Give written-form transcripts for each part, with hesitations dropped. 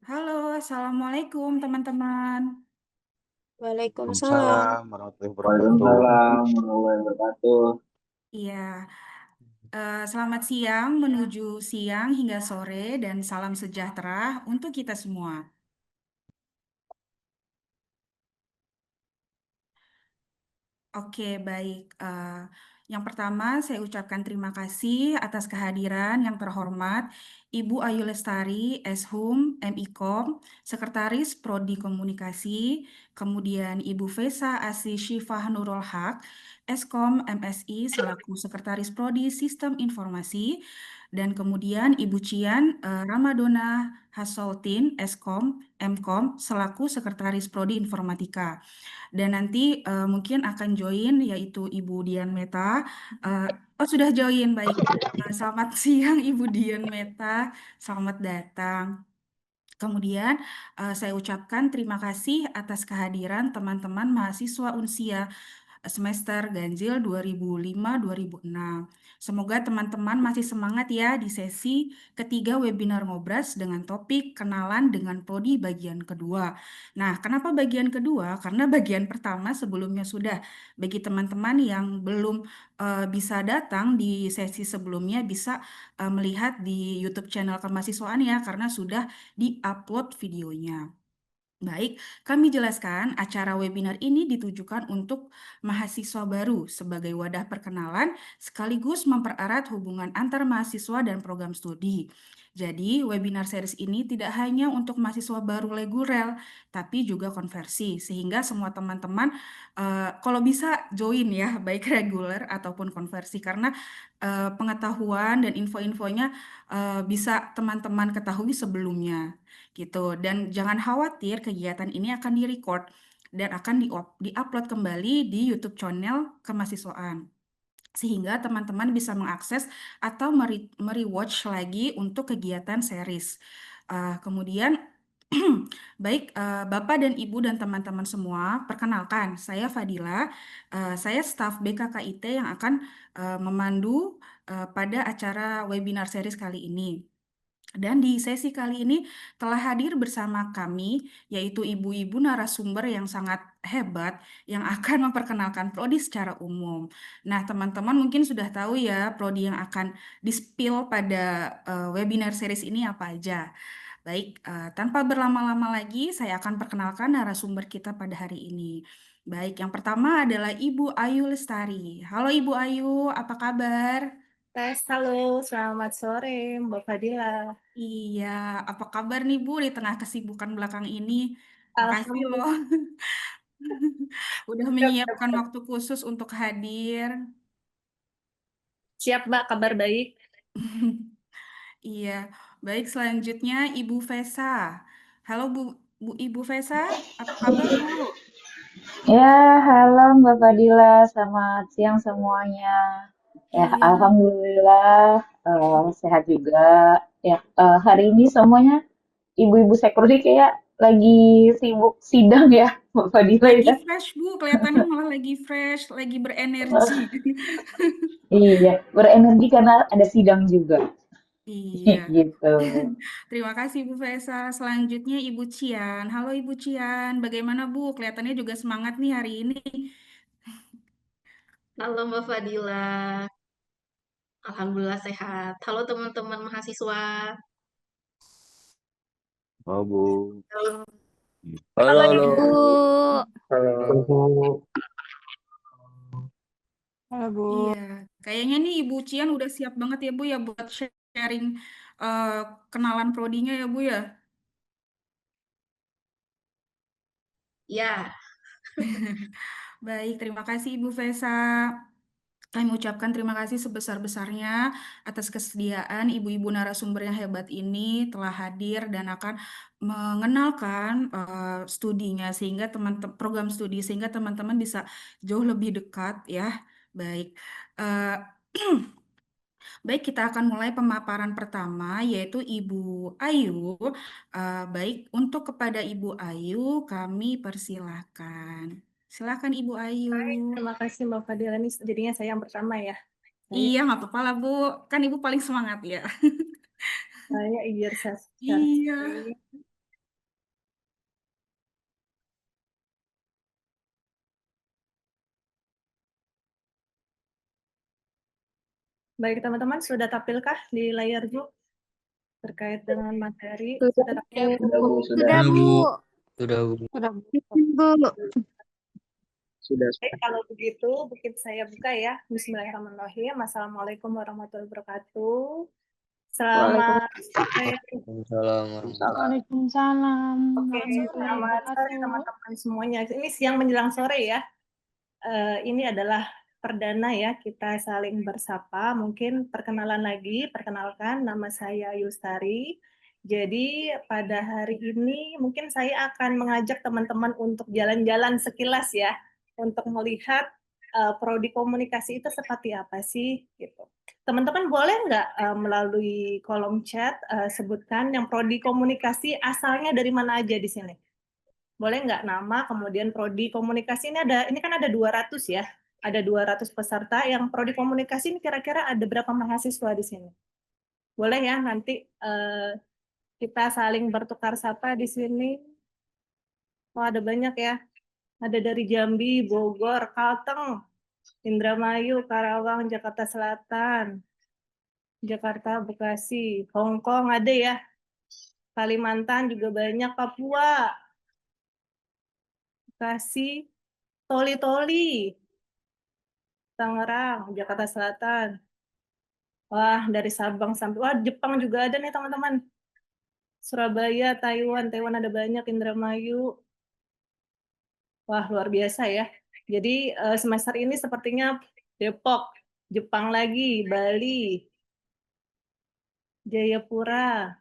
Halo, Assalamualaikum teman-teman. Waalaikumsalam. Waalaikumsalam warahmatullahi wabarakatuh. Waalaikumsalam warahmatullahi wabarakatuh. Iya, selamat siang menuju siang hingga sore dan salam sejahtera untuk kita semua. Oke, baik. Yang pertama, saya ucapkan terima kasih atas kehadiran yang terhormat Ibu Ayu Lestari, Eshum, MIKOM, Sekretaris Prodi Komunikasi, kemudian Ibu Fesa Asih Syifah Nurul Haq, Eskom MSI selaku Sekretaris Prodi Sistem Informasi, dan kemudian Ibu Cian Ramadona Hasoltin, Eskom, MKOM selaku Sekretaris Prodi Informatika. Dan nanti mungkin akan join yaitu Ibu Dian Meta. Eh, oh sudah join, baik. Selamat siang Ibu Dian Meta, selamat datang. Kemudian saya ucapkan terima kasih atas kehadiran teman-teman mahasiswa Unsia semester ganjil 2005-2006. Semoga teman-teman masih semangat ya di sesi ketiga webinar Ngobras dengan topik kenalan dengan prodi bagian kedua. Nah, kenapa bagian kedua? Karena bagian pertama sebelumnya sudah. Bagi teman-teman yang belum bisa datang di sesi sebelumnya bisa melihat di YouTube channel kemahasiswaan ya karena sudah di-upload videonya. Baik, kami jelaskan acara webinar ini ditujukan untuk mahasiswa baru sebagai wadah perkenalan sekaligus mempererat hubungan antar mahasiswa dan program studi. Jadi, webinar series ini tidak hanya untuk mahasiswa baru reguler, tapi juga konversi, sehingga semua teman-teman kalau bisa join ya, baik reguler ataupun konversi, karena pengetahuan dan info-infonya bisa teman-teman ketahui sebelumnya gitu. Dan jangan khawatir, kegiatan ini akan direcord dan akan di-upload kembali di YouTube channel kemahasiswaan. Sehingga teman-teman bisa mengakses atau merewatch lagi untuk kegiatan series. Kemudian, baik Bapak dan Ibu dan teman-teman semua, perkenalkan, saya Fadila, saya staf BKKIT yang akan memandu pada acara webinar series kali ini. Dan di sesi kali ini telah hadir bersama kami, yaitu ibu-ibu narasumber yang sangat hebat yang akan memperkenalkan prodi secara umum. Nah, teman-teman mungkin sudah tahu ya prodi yang akan di-spill pada webinar series ini apa aja. Baik, tanpa berlama-lama lagi, saya akan perkenalkan narasumber kita pada hari ini. Baik, yang pertama adalah Ibu Ayu Lestari. Halo Ibu Ayu, apa kabar? Halo, selamat sore Mbak Fadila. Iya, apa kabar nih Bu di tengah kesibukan belakang ini? Makasih loh Alhamdulillah. udah menyiapkan waktu khusus untuk hadir. Siap Mbak, kabar baik. Iya, baik selanjutnya Ibu Vesa. Halo Ibu Vesa, apa kabar Bu? Ya, halo Mbak Fadila, selamat siang semuanya. Ya, Iya, alhamdulillah sehat juga. Ya, hari ini semuanya ibu-ibu security kayak lagi sibuk sidang ya, Mbak Fadila lagi ya. fresh Bu, kelihatannya malah lagi fresh, lagi berenergi. Iya, berenergi karena ada sidang juga. Iya. Gitu. Terima kasih Bu Fesa. Selanjutnya Ibu Cian. Halo Ibu Cian, bagaimana Bu? Kelihatannya juga semangat nih hari ini. Halo Mbak Fadila, Alhamdulillah sehat. Halo teman-teman mahasiswa. Oh, Bu. Halo. Halo Halo, Ibu. halo. Halo. Halo Bu. Iya, kayaknya nih Ibu Cian udah siap banget ya Bu ya buat sharing eh, kenalan prodinya ya Bu ya. Ya, Baik, terima kasih Ibu Vesa. Kami ucapkan terima kasih sebesar-besarnya atas kesediaan ibu-ibu narasumber yang hebat ini telah hadir dan akan mengenalkan studinya sehingga program studi sehingga teman-teman bisa jauh lebih dekat ya. Baik. Eh, Baik, kita akan mulai pemaparan pertama, yaitu Ibu Ayu. Baik, untuk kepada Ibu Ayu, kami persilahkan. Silakan Ibu Ayu. Baik, terima kasih Mbak Fadila. Ini jadinya saya yang pertama ya. Saya, Iya, nggak apa-apa lah, Bu. Kan Ibu paling semangat ya. saya eager sekali. Iya. Baik, teman-teman, sudah tampilkah di layar Zoom terkait dengan materi? Sudah. Sudah tampil? Sudah, Bu. Sudah, Bu. Sudah, Bu. Baik, kalau begitu, mungkin saya buka ya. Bismillahirrahmanirrahim. Assalamualaikum warahmatullahi wabarakatuh. Selamat sore. Waalaikumsalam. Waalaikumsalam. Oke, selamat sore teman-teman semuanya. Ini siang menjelang sore ya. Ini adalah perdana ya, kita saling bersapa. Mungkin perkenalan lagi, perkenalkan nama saya Yustari. Jadi pada hari ini mungkin saya akan mengajak teman-teman untuk jalan-jalan sekilas ya, untuk melihat prodi komunikasi itu seperti apa sih gitu. Teman-teman boleh nggak melalui kolom chat sebutkan yang prodi komunikasi asalnya dari mana aja di sini? Boleh nggak nama, kemudian prodi komunikasi ini kan ada 200 ya. Ada 200 peserta yang prodi komunikasi ini kira-kira ada berapa mahasiswa di sini? Boleh ya nanti kita saling bertukar sapa di sini. Wah, ada banyak ya. Ada dari Jambi, Bogor, Kalteng, Indramayu, Karawang, Jakarta Selatan, Jakarta, Bekasi, Hong Kong ada ya. Kalimantan juga banyak, Papua, Bekasi, Toli-Toli, Tangerang, Jakarta Selatan. Wah, dari Sabang sampai, wah Jepang juga ada nih teman-teman. Surabaya, Taiwan ada banyak, Indramayu. Wah, luar biasa ya. Jadi semester ini sepertinya Depok, Jepang lagi, Bali, Jayapura,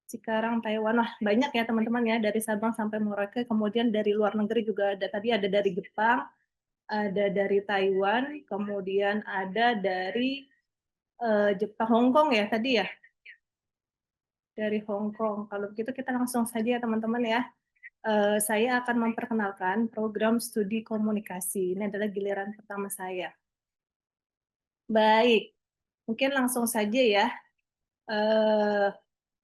Cikarang, Taiwan. Wah, banyak ya teman-teman ya, dari Sabang sampai Merauke. Kemudian dari luar negeri juga ada. Tadi ada dari Jepang, ada dari Taiwan, kemudian ada dari Jepang, Hong Kong ya tadi ya. Dari Hong Kong. Kalau begitu kita langsung saja ya teman-teman ya. Saya akan memperkenalkan program studi komunikasi. Ini adalah giliran pertama saya. Baik, mungkin langsung saja ya.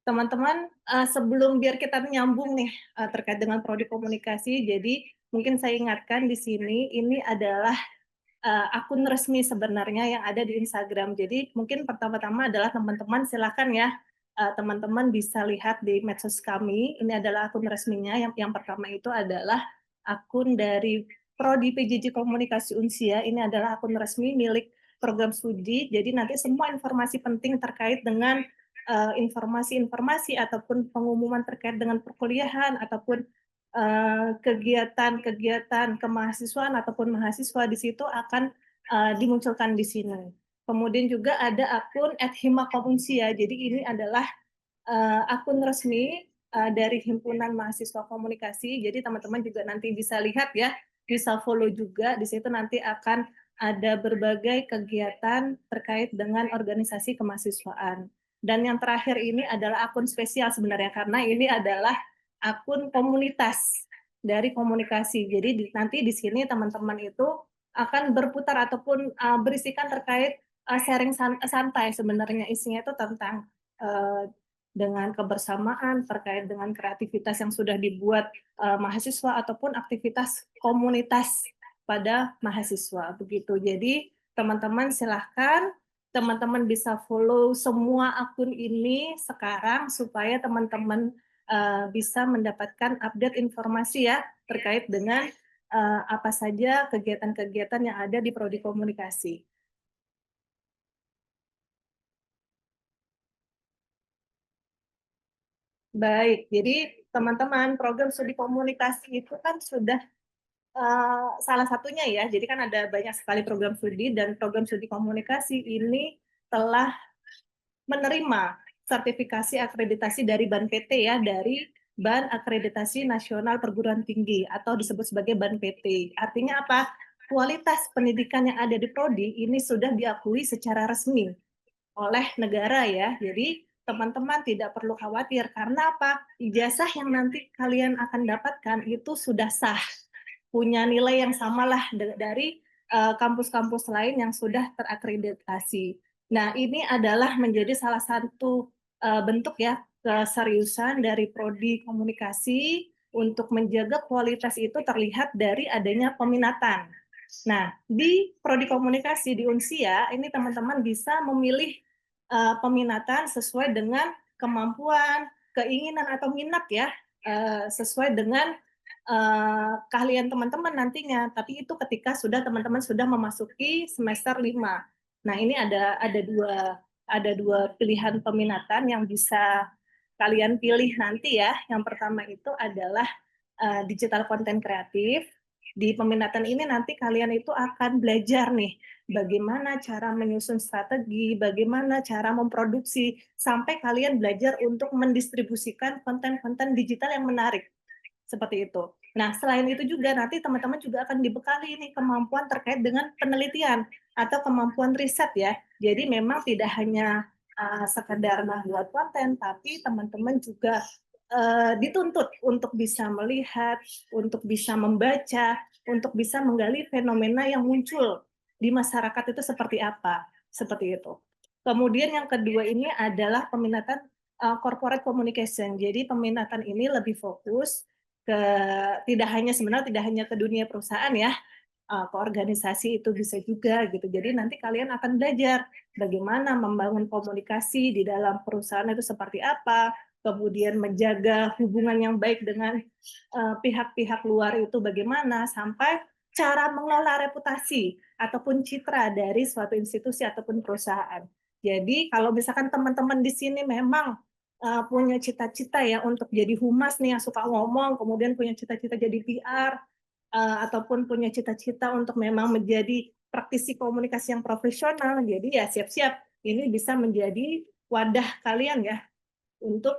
Teman-teman, sebelum biar kita nyambung nih terkait dengan prodi komunikasi, jadi mungkin saya ingatkan di sini, ini adalah akun resmi sebenarnya yang ada di Instagram. Jadi mungkin pertama-tama adalah teman-teman silakan ya, teman-teman bisa lihat di medsos kami. Ini adalah akun resminya. Yang pertama itu adalah akun dari Prodi PJJ Komunikasi Unsia. Ini adalah akun resmi milik program studi. Jadi nanti semua informasi penting terkait dengan informasi-informasi ataupun pengumuman terkait dengan perkuliahan ataupun kegiatan-kegiatan kemahasiswaan ataupun mahasiswa di situ akan dimunculkan di sini. Kemudian juga ada akun @himakomunsia. Jadi ini adalah akun resmi dari Himpunan Mahasiswa Komunikasi. Jadi teman-teman juga nanti bisa lihat ya, bisa follow juga. Di situ nanti akan ada berbagai kegiatan terkait dengan organisasi kemahasiswaan. Dan yang terakhir ini adalah akun spesial sebenarnya, karena ini adalah akun komunitas dari komunikasi. Jadi nanti di sini teman-teman itu akan berputar ataupun berisikan terkait sharing santai. Sebenarnya isinya itu tentang dengan kebersamaan terkait dengan kreativitas yang sudah dibuat mahasiswa ataupun aktivitas komunitas pada mahasiswa. Begitu. Jadi teman-teman silahkan teman-teman bisa follow semua akun ini sekarang supaya teman-teman bisa mendapatkan update informasi ya terkait dengan apa saja kegiatan-kegiatan yang ada di Prodi Komunikasi. Baik, jadi teman-teman program studi komunikasi itu kan sudah salah satunya ya, jadi kan ada banyak sekali program studi dan program studi komunikasi ini telah menerima sertifikasi akreditasi dari BAN-PT ya, dari BAN Akreditasi Nasional Perguruan Tinggi atau disebut sebagai BAN-PT. Artinya apa? Kualitas pendidikan yang ada di Prodi ini sudah diakui secara resmi oleh negara ya. Jadi teman-teman tidak perlu khawatir karena apa? Ijazah yang nanti kalian akan dapatkan itu sudah sah, punya nilai yang samalah dari kampus-kampus lain yang sudah terakreditasi. Nah, ini adalah menjadi salah satu bentuk ya keseriusan dari Prodi Komunikasi untuk menjaga kualitas itu terlihat dari adanya peminatan. Nah, di Prodi Komunikasi di Unsia, ini teman-teman bisa memilih peminatan sesuai dengan kemampuan, keinginan atau minat ya, sesuai dengan keahlian teman-teman nantinya. Tapi itu ketika teman-teman sudah memasuki semester 5. Nah, ini ada dua pilihan peminatan yang bisa kalian pilih nanti ya. Yang pertama itu adalah digital content kreatif. Di peminatan ini nanti kalian itu akan belajar nih bagaimana cara menyusun strategi, bagaimana cara memproduksi, sampai kalian belajar untuk mendistribusikan konten-konten digital yang menarik. Seperti itu. Nah, selain itu juga nanti teman-teman juga akan dibekali nih kemampuan terkait dengan penelitian atau kemampuan riset ya. Jadi memang tidak hanya sekedar membuat konten, tapi teman-teman juga dituntut untuk bisa melihat, untuk bisa membaca, untuk bisa menggali fenomena yang muncul di masyarakat itu seperti apa, seperti itu. Kemudian yang kedua ini adalah peminatan corporate communication. Jadi peminatan ini lebih fokus ke sebenarnya tidak hanya ke dunia perusahaan ya, ke organisasi itu bisa juga gitu. Jadi nanti kalian akan belajar bagaimana membangun komunikasi di dalam perusahaan itu seperti apa, kemudian menjaga hubungan yang baik dengan pihak-pihak luar itu bagaimana, sampai cara mengelola reputasi ataupun citra dari suatu institusi ataupun perusahaan. Jadi kalau misalkan teman-teman di sini memang punya cita-cita ya untuk jadi humas nih yang suka ngomong, kemudian punya cita-cita jadi PR, ataupun punya cita-cita untuk memang menjadi praktisi komunikasi yang profesional, jadi ya siap-siap ini bisa menjadi wadah kalian ya untuk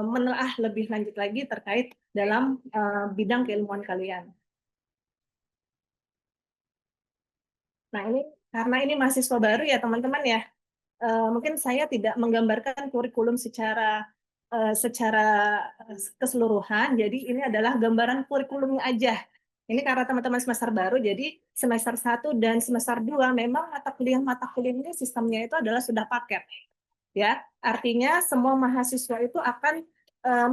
menelaah lebih lanjut lagi terkait dalam bidang keilmuan kalian. Nah ini karena ini mahasiswa baru ya teman-teman ya, mungkin saya tidak menggambarkan kurikulum secara keseluruhan, jadi ini adalah gambaran kurikulumnya aja. Ini karena teman-teman semester baru, jadi semester 1 dan semester 2 memang mata kuliah ini sistemnya itu adalah sudah paket. Ya, artinya semua mahasiswa itu akan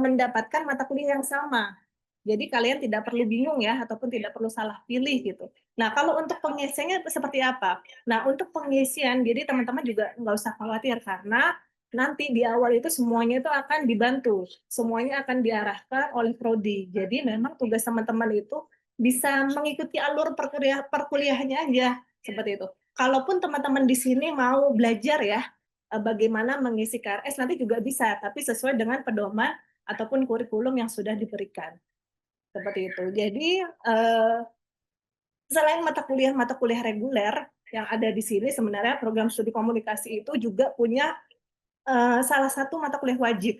mendapatkan mata kuliah yang sama. Jadi kalian tidak perlu bingung ya, ataupun tidak perlu salah pilih gitu. Nah, kalau untuk pengisiannya seperti apa? Nah, untuk pengisian, jadi teman-teman juga nggak usah khawatir karena nanti di awal itu semuanya itu akan dibantu, semuanya akan diarahkan oleh prodi. Jadi memang tugas teman-teman itu bisa mengikuti alur perkuliahannya aja seperti itu. Kalaupun teman-teman di sini mau belajar ya bagaimana mengisi KRS nanti juga bisa, tapi sesuai dengan pedoman ataupun kurikulum yang sudah diberikan. Seperti itu. Jadi selain mata kuliah reguler yang ada di sini, sebenarnya program studi komunikasi itu juga punya salah satu mata kuliah wajib.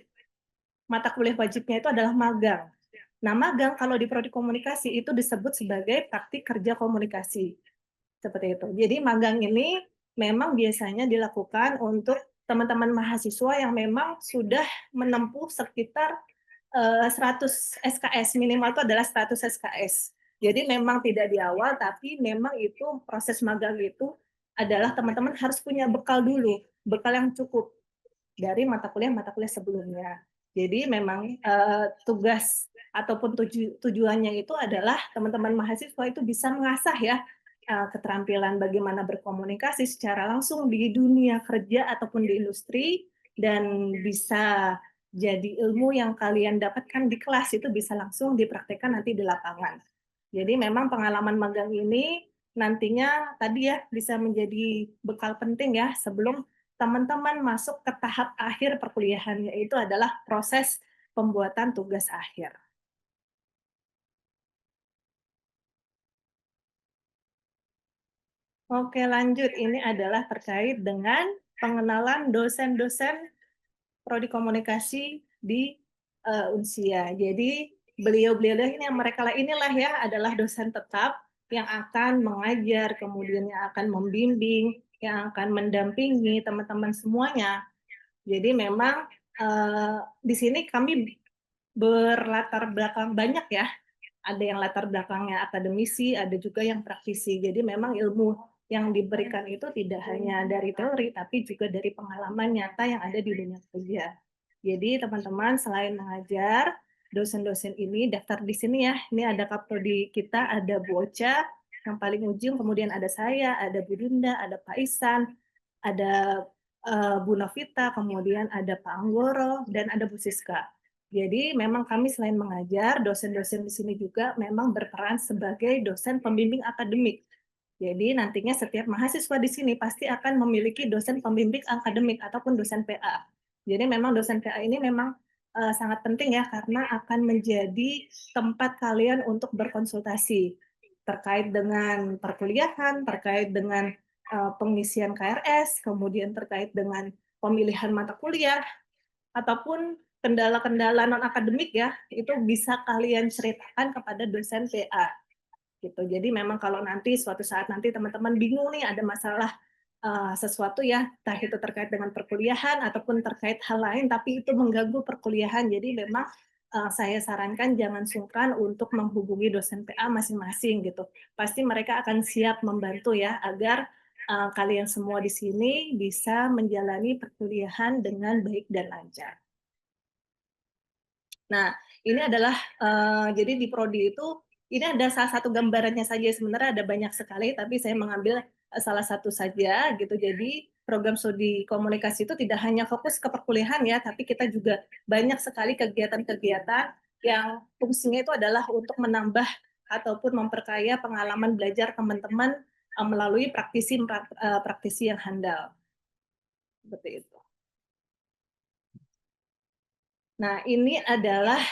Mata kuliah wajibnya itu adalah magang. Nah, magang kalau di prodi komunikasi itu disebut sebagai praktik kerja komunikasi. Seperti itu. Jadi magang ini memang biasanya dilakukan untuk teman-teman mahasiswa yang memang sudah menempuh sekitar 100 SKS, minimal itu adalah 100 SKS. Jadi memang tidak di awal, tapi memang itu proses magang itu adalah teman-teman harus punya bekal dulu, bekal yang cukup dari mata kuliah sebelumnya. Jadi memang tugas ataupun tujuannya itu adalah teman-teman mahasiswa itu bisa mengasah ya keterampilan bagaimana berkomunikasi secara langsung di dunia kerja ataupun di industri, dan bisa jadi ilmu yang kalian dapatkan di kelas itu bisa langsung dipraktekkan nanti di lapangan. Jadi memang pengalaman magang ini nantinya tadi ya bisa menjadi bekal penting ya sebelum teman-teman masuk ke tahap akhir perkuliahan, yaitu adalah proses pembuatan tugas akhir. Oke, lanjut. Ini adalah terkait dengan pengenalan dosen-dosen prodi komunikasi di Unsia. Jadi beliau-beliau ini yang mereka inilah ya adalah dosen tetap yang akan mengajar, kemudian yang akan membimbing, yang akan mendampingi teman-teman semuanya. Jadi memang di sini kami berlatar belakang banyak ya. Ada yang latar belakangnya akademisi, ada juga yang praktisi. Jadi memang ilmu yang diberikan itu tidak hanya dari teori, tapi juga dari pengalaman nyata yang ada di dunia kerja. Jadi teman-teman selain mengajar, dosen-dosen ini daftar di sini ya. Ini ada kaprodi kita, ada Bu Ocha, yang paling ujung, kemudian ada saya, ada Bu Dinda, ada Pak Isan, ada Bu Novita, kemudian ada Pak Anggoro, dan ada Bu Siska. Jadi memang kami selain mengajar, dosen-dosen di sini juga memang berperan sebagai dosen pembimbing akademik. Jadi nantinya setiap mahasiswa di sini pasti akan memiliki dosen pembimbing akademik ataupun dosen PA. Jadi memang dosen PA ini memang sangat penting ya, karena akan menjadi tempat kalian untuk berkonsultasi terkait dengan perkuliahan, terkait dengan pengisian KRS, kemudian terkait dengan pemilihan mata kuliah, ataupun kendala-kendala non-akademik ya, itu bisa kalian ceritakan kepada dosen PA. Gitu. Jadi memang kalau nanti suatu saat nanti teman-teman bingung nih ada masalah sesuatu ya, entah itu terkait dengan perkuliahan ataupun terkait hal lain, tapi itu mengganggu perkuliahan. Jadi memang saya sarankan jangan sungkan untuk menghubungi dosen PA masing-masing gitu. Pasti mereka akan siap membantu ya, agar kalian semua di sini bisa menjalani perkuliahan dengan baik dan lancar. Nah, ini adalah jadi di prodi itu ini ada salah satu gambarannya saja, sebenarnya ada banyak sekali, tapi saya mengambil salah satu saja gitu. Jadi program studi komunikasi itu tidak hanya fokus ke perkuliahan ya, tapi kita juga banyak sekali kegiatan-kegiatan yang fungsinya itu adalah untuk menambah ataupun memperkaya pengalaman belajar teman-teman melalui praktisi yang handal. Seperti itu. Nah, ini adalah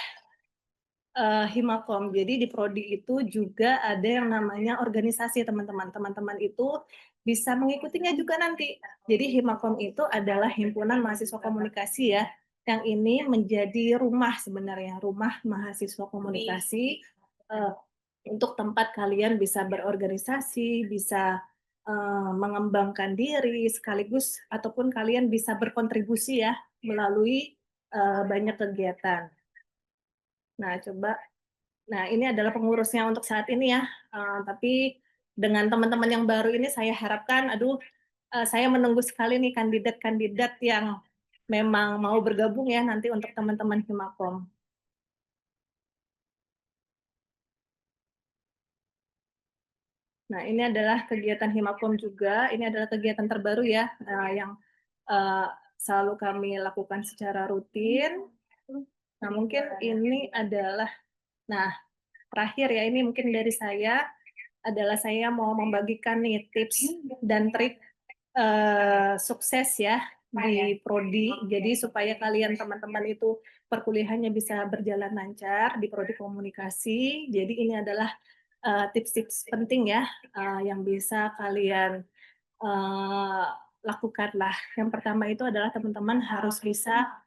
Himakom. Jadi di prodi itu juga ada yang namanya organisasi teman-teman. Teman-teman itu bisa mengikutinya juga nanti. Jadi Himakom itu adalah himpunan mahasiswa komunikasi ya, yang ini menjadi rumah sebenarnya, rumah mahasiswa komunikasi untuk tempat kalian bisa berorganisasi, bisa mengembangkan diri sekaligus ataupun kalian bisa berkontribusi ya melalui banyak kegiatan. Nah, ini adalah pengurusnya untuk saat ini ya. Tapi dengan teman-teman yang baru ini saya harapkan, saya menunggu sekali nih kandidat-kandidat yang memang mau bergabung ya nanti untuk teman-teman Himakom. Nah, ini adalah kegiatan Himakom juga. Ini adalah kegiatan terbaru ya, yang selalu kami lakukan secara rutin. Nah, mungkin ini adalah, terakhir ya, ini mungkin dari saya adalah saya mau membagikan nih tips dan trik sukses ya di prodi. Jadi supaya kalian teman-teman itu perkuliahannya bisa berjalan lancar di prodi komunikasi. Jadi ini adalah tips-tips penting ya yang bisa kalian lakukan lah. Yang pertama itu adalah teman-teman harus bisa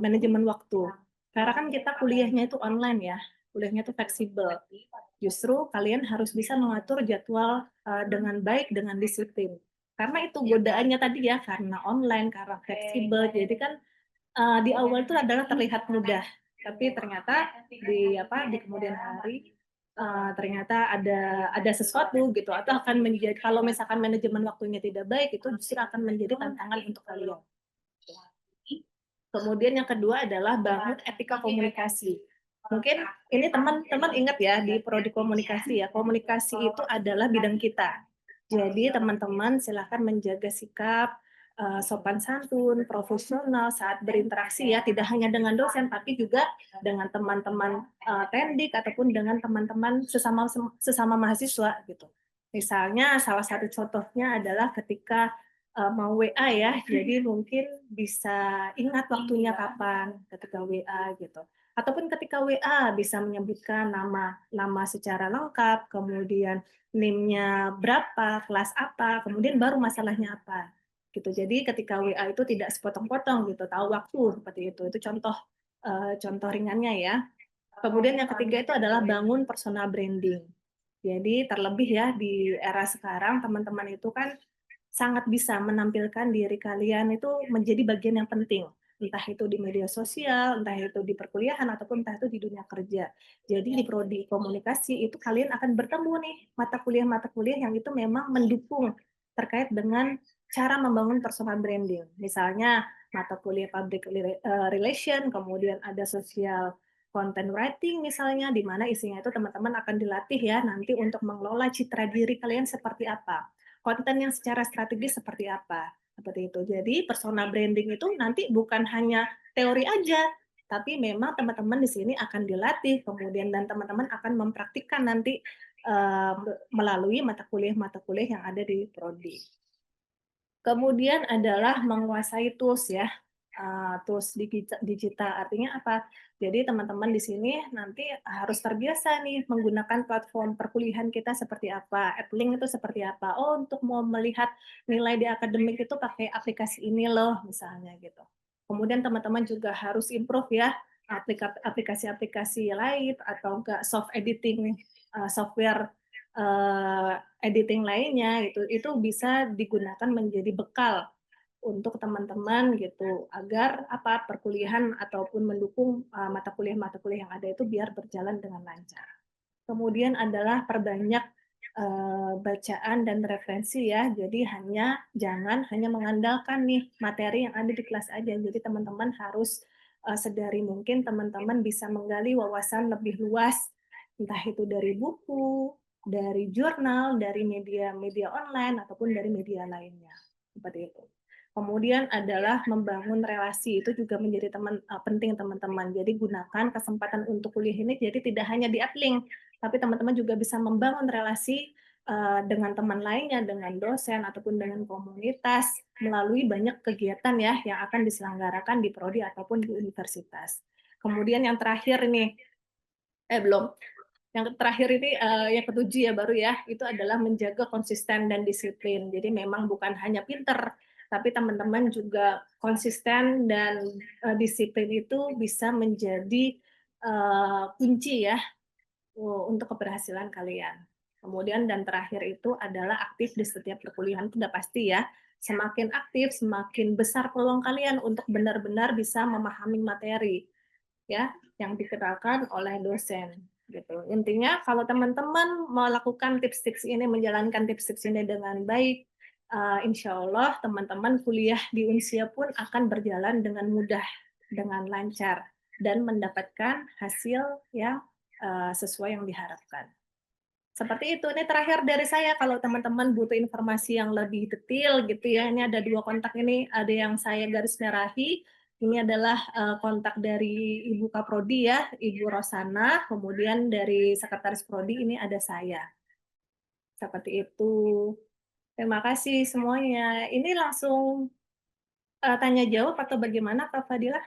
manajemen waktu. Karena kan kita kuliahnya itu online ya, kuliahnya itu fleksibel. Justru kalian harus bisa mengatur jadwal dengan baik, dengan disiplin. Karena itu godaannya tadi ya, karena online, karena fleksibel. Jadi kan di awal itu adalah terlihat mudah, tapi ternyata di kemudian hari ternyata ada sesuatu gitu, atau akan menjadi, kalau misalkan manajemen waktunya tidak baik, itu justru akan menjadi tantangan untuk kalian. Kemudian yang kedua adalah bangun etika komunikasi. Mungkin ini teman-teman ingat ya, di prodi komunikasi ya, komunikasi itu adalah bidang kita. Jadi teman-teman silakan menjaga sikap sopan santun, profesional saat berinteraksi ya, tidak hanya dengan dosen tapi juga dengan teman-teman tendik ataupun dengan teman-teman sesama mahasiswa gitu. Misalnya salah satu contohnya adalah ketika mau WA ya, jadi mungkin bisa ingat waktunya kapan ketika WA gitu. Ataupun ketika WA bisa menyebutkan nama secara lengkap, kemudian NIM-nya berapa, kelas apa, kemudian baru masalahnya apa. Gitu. Jadi ketika WA itu tidak sepotong-potong gitu, tahu waktu seperti itu. Itu contoh ringannya ya. Kemudian yang ketiga itu adalah bangun personal branding. Jadi terlebih ya di era sekarang teman-teman itu kan sangat bisa menampilkan diri kalian itu menjadi bagian yang penting, entah itu di media sosial, entah itu di perkuliahan, ataupun entah itu di dunia kerja. Jadi di prodi komunikasi itu kalian akan bertemu nih mata kuliah yang itu memang mendukung terkait dengan cara membangun personal branding. Misalnya mata kuliah public relation, kemudian ada social content writing misalnya, di mana isinya itu teman-teman akan dilatih ya nanti untuk mengelola citra diri kalian seperti apa, konten yang secara strategis seperti apa, seperti itu. Jadi personal branding itu nanti bukan hanya teori aja, tapi memang teman-teman di sini akan dilatih, kemudian dan teman-teman akan mempraktikkan nanti melalui mata kuliah yang ada di prodi. Kemudian adalah menguasai tools ya, tools digital artinya apa? Jadi teman-teman di sini nanti harus terbiasa nih menggunakan platform perkuliahan kita seperti apa, Appling itu seperti apa. Oh, untuk mau melihat nilai di akademik itu pakai aplikasi ini loh, misalnya gitu. Kemudian teman-teman juga harus improve ya aplikasi-aplikasi lain atau enggak soft editing software editing lainnya itu bisa digunakan menjadi bekal untuk teman-teman gitu agar apa perkuliahan ataupun mendukung mata kuliah yang ada itu biar berjalan dengan lancar. Kemudian adalah perbanyak bacaan dan referensi ya. Jadi jangan hanya mengandalkan nih materi yang ada di kelas aja. Jadi teman-teman harus sedari mungkin teman-teman bisa menggali wawasan lebih luas, entah itu dari buku, dari jurnal, dari media online ataupun dari media lainnya. Seperti itu. Kemudian adalah membangun relasi, itu juga menjadi penting teman-teman. Jadi gunakan kesempatan untuk kuliah ini jadi tidak hanya di Appling, tapi teman-teman juga bisa membangun relasi dengan teman lainnya, dengan dosen ataupun dengan komunitas melalui banyak kegiatan ya yang akan diselenggarakan di prodi ataupun di universitas. Kemudian yang terakhir ini belum. Yang terakhir ini yang ketujuh ya baru ya, itu adalah menjaga konsisten dan disiplin. Jadi memang bukan hanya pinter, tapi teman-teman juga konsisten dan disiplin itu bisa menjadi kunci ya untuk keberhasilan kalian. Kemudian dan terakhir itu adalah aktif di setiap perkuliahan, itu udah pasti ya. Semakin aktif, semakin besar peluang kalian untuk benar-benar bisa memahami materi ya yang dikenalkan oleh dosen gitu. Intinya kalau teman-teman melakukan tips-tips ini, menjalankan tips-tips ini dengan baik, insya Allah teman-teman kuliah di Unsia pun akan berjalan dengan mudah, dengan lancar, dan mendapatkan hasil yang sesuai yang diharapkan. Seperti itu. Ini terakhir dari saya. Kalau teman-teman butuh informasi yang lebih detail gitu ya, ini ada 2 kontak ini, ada yang saya garis merahi. Ini adalah kontak dari Ibu Kaprodi ya, Ibu Rosana, kemudian dari Sekretaris Prodi ini ada saya. Seperti itu. Terima kasih semuanya. Ini langsung tanya jawab atau bagaimana Kak Fadila?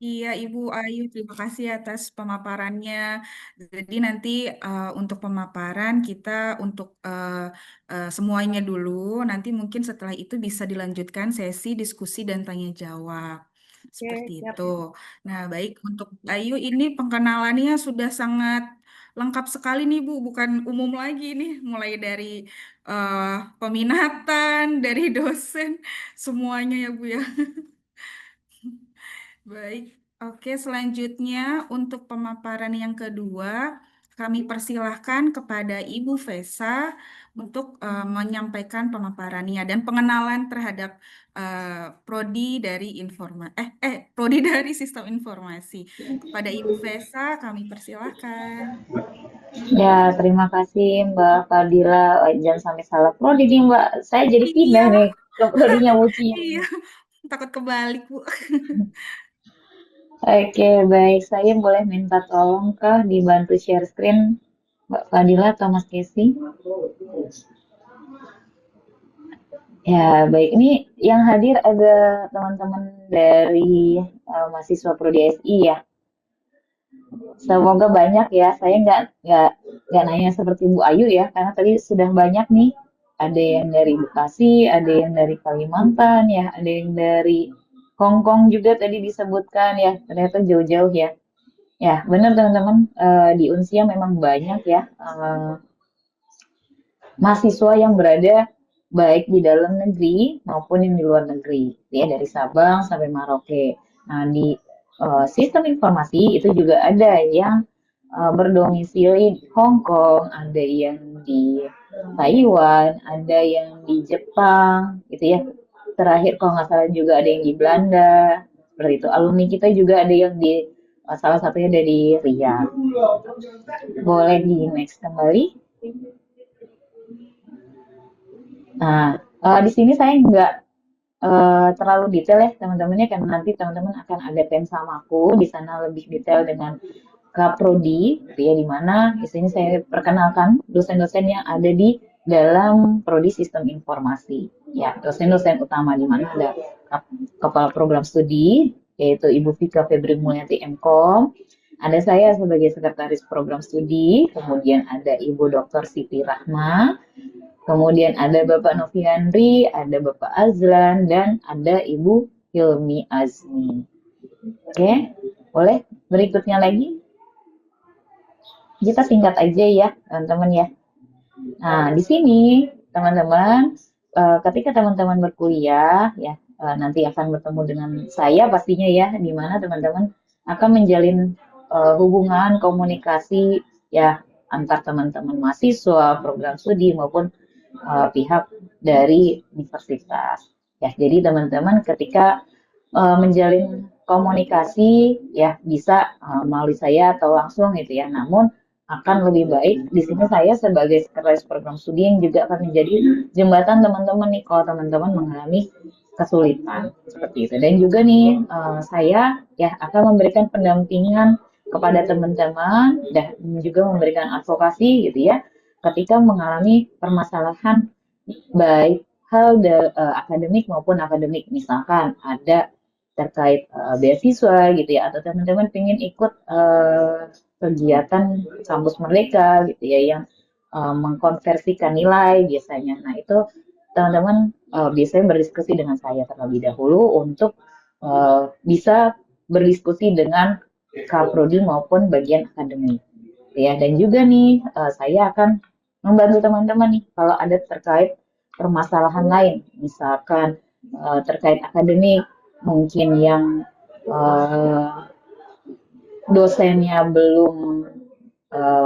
Iya, Ibu Ayu, terima kasih atas pemaparannya. Jadi nanti untuk pemaparan kita untuk semuanya dulu. Nanti mungkin setelah itu bisa dilanjutkan sesi diskusi dan tanya jawab. Seperti Oke, siap. itu. Nah, baik untuk Ayu ini pengenalannya sudah sangat lengkap sekali nih Bu, bukan umum lagi nih. Mulai dari eh, peminatan, dari dosen, semuanya ya Bu ya. Baik, oke selanjutnya untuk pemaparan yang kedua, kami persilahkan kepada Ibu Vesa untuk menyampaikan pemaparannya dan pengenalan terhadap prodi dari prodi dari sistem informasi. Kepada Ibu Vesa kami persilahkan. Ya, terima kasih Mbak Fadila. Jangan sampai salah prodi nih Mbak. Saya jadi pindah Iya, nih ke prodinya Muci. iya, takut kebalik Bu. Oke, baik. Saya boleh minta tolong kah dibantu share screen Mbak Fadila atau Mas Kesi? Ya, baik. Ini yang hadir ada teman-teman dari mahasiswa Prodi SI ya. Semoga banyak ya. Saya nggak nanya seperti Bu Ayu ya, karena tadi sudah banyak nih. Ada yang dari Bekasi, ada yang dari Kalimantan ya, ada yang dari Hongkong juga tadi disebutkan ya. Ternyata jauh-jauh ya. Ya, benar teman-teman. Di Unsia memang banyak ya mahasiswa yang berada baik di dalam negeri maupun yang di luar negeri, ya dari Sabang sampai Merauke. Nah, di sistem informasi itu juga ada yang berdomisili di Hong Kong, ada yang di Taiwan, ada yang di Jepang, gitu ya. Terakhir kalau nggak salah juga ada yang di Belanda, seperti itu. Alumni kita juga ada yang di salah satunya dari Ria. Boleh di next kembali. Nah, di sini saya nggak terlalu detail ya teman-temannya, karena nanti teman-teman akan ada pen sama aku di sana lebih detail dengan Kaprodi, gitu ya, di mana di sini saya perkenalkan dosen-dosen yang ada di dalam Prodi Sistem Informasi. Ya, dosen-dosen utama di mana ada Kepala Program Studi, yaitu Ibu Vika Febri Mulyati MKOM, ada saya sebagai Sekretaris Program Studi, kemudian ada Ibu Dr. Siti Rahma, kemudian ada Bapak Noviandri, ada Bapak Azlan, dan ada Ibu Hilmi Azmi. Oke, boleh berikutnya lagi? Kita singkat aja ya, teman-teman ya. Nah, di sini teman-teman, ketika teman-teman berkuliah ya, nanti akan bertemu dengan saya pastinya ya, di mana teman-teman akan menjalin hubungan komunikasi ya antar teman-teman mahasiswa, program studi maupun pihak dari universitas. Ya, jadi teman-teman ketika menjalin komunikasi ya bisa melalui saya atau langsung gitu ya. Namun akan lebih baik di sini saya sebagai sekretaris program studi yang juga akan menjadi jembatan teman-teman nih kalau teman-teman mengalami kesulitan seperti itu. Dan juga nih saya ya akan memberikan pendampingan kepada teman-teman dan juga memberikan advokasi gitu ya ketika mengalami permasalahan baik hal akademik maupun akademik, misalkan ada terkait beasiswa gitu ya, atau teman-teman ingin ikut kegiatan kampus merdeka gitu ya yang mengkonversikan nilai biasanya. Nah itu teman-teman biasanya berdiskusi dengan saya terlebih dahulu untuk bisa berdiskusi dengan Kaprodi maupun bagian akademik ya. Dan juga nih saya akan membantu teman-teman nih kalau ada terkait permasalahan lain, misalkan terkait akademik, mungkin yang dosennya belum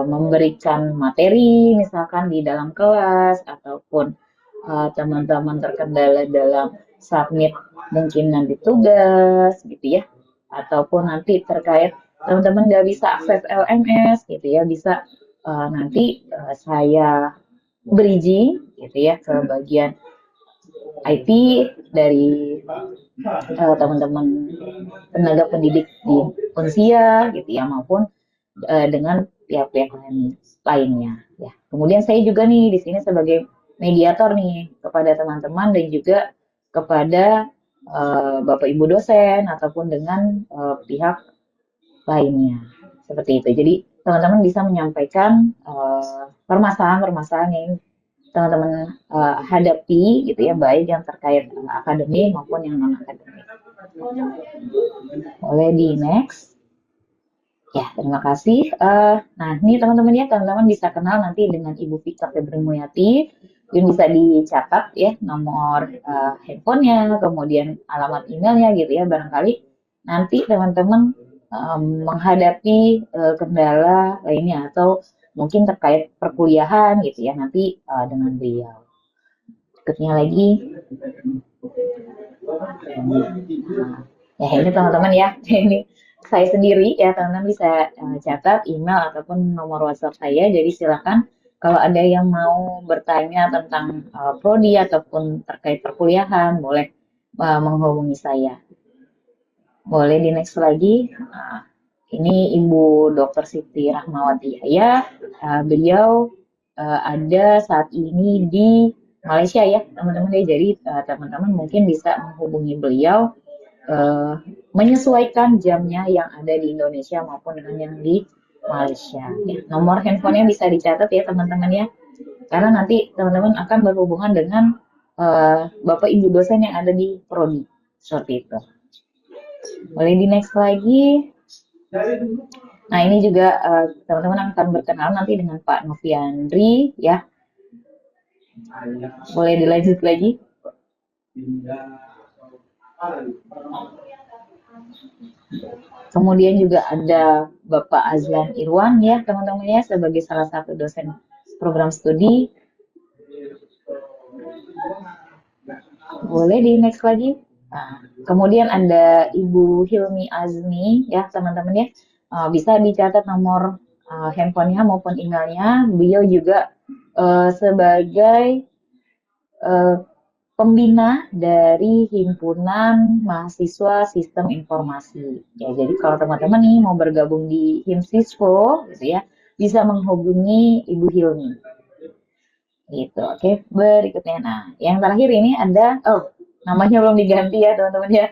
memberikan materi, misalkan di dalam kelas, ataupun teman-teman terkendala dalam submit mungkin nanti tugas, gitu ya, ataupun nanti terkait teman-teman nggak bisa akses LMS, gitu ya, bisa nanti saya bridging, gitu ya, ke bagian IT dari teman-teman tenaga pendidik di Unsia gitu ya maupun dengan pihak-pihak lainnya ya. Kemudian saya juga nih di sini sebagai mediator nih kepada teman-teman dan juga kepada Bapak Ibu dosen ataupun dengan pihak lainnya seperti itu. Jadi teman-teman bisa menyampaikan permasalahan-permasalahan yang teman-teman hadapi gitu ya, baik yang terkait akademik maupun yang non akademik. Boleh di next. Ya, terima kasih. Nah, ini teman-teman ya, teman-teman bisa kenal nanti dengan Ibu Vika Febri Mulyati. Yang bisa dicatat ya nomor handphonenya, kemudian alamat emailnya gitu ya. Barangkali nanti teman-teman menghadapi kendala lainnya atau mungkin terkait perkuliahan gitu ya nanti dengan beliau. Berikutnya lagi. Nah, ya ini teman-teman ya, ini saya sendiri ya teman-teman bisa catat email ataupun nomor WhatsApp saya. Jadi silakan kalau ada yang mau bertanya tentang prodi ataupun terkait perkuliahan boleh menghubungi saya. Boleh di next lagi. Ini Ibu Dr. Siti Rahmawati Yahya. Beliau ada saat ini di Malaysia ya teman-teman ya. Jadi teman-teman mungkin bisa menghubungi beliau menyesuaikan jamnya yang ada di Indonesia maupun dengan yang di Malaysia. Ya. Nomor handphonenya bisa dicatat ya teman-teman ya. Karena nanti teman-teman akan berhubungan dengan Bapak Ibu dosen yang ada di prodi. Seperti itu. Boleh di next lagi. Nah ini juga teman-teman akan berkenalan nanti dengan Pak Noviandri ya. Boleh dilanjut lagi. Kemudian juga ada Bapak Azlan Irwan ya teman-teman ya sebagai salah satu dosen program studi. Boleh di next lagi. Nah, Kemudian ada Ibu Hilmi Azmi ya teman-teman ya. Bisa dicatat nomor handphonenya maupun emailnya. Beliau juga sebagai eh, pembina dari Himpunan Mahasiswa Sistem Informasi. Ya, jadi kalau teman-teman nih mau bergabung di Himsiswo gitu ya, bisa menghubungi Ibu Hilmi. Gitu. Oke, berikutnya. Nah, yang terakhir ini ada namanya belum diganti ya, teman-teman ya.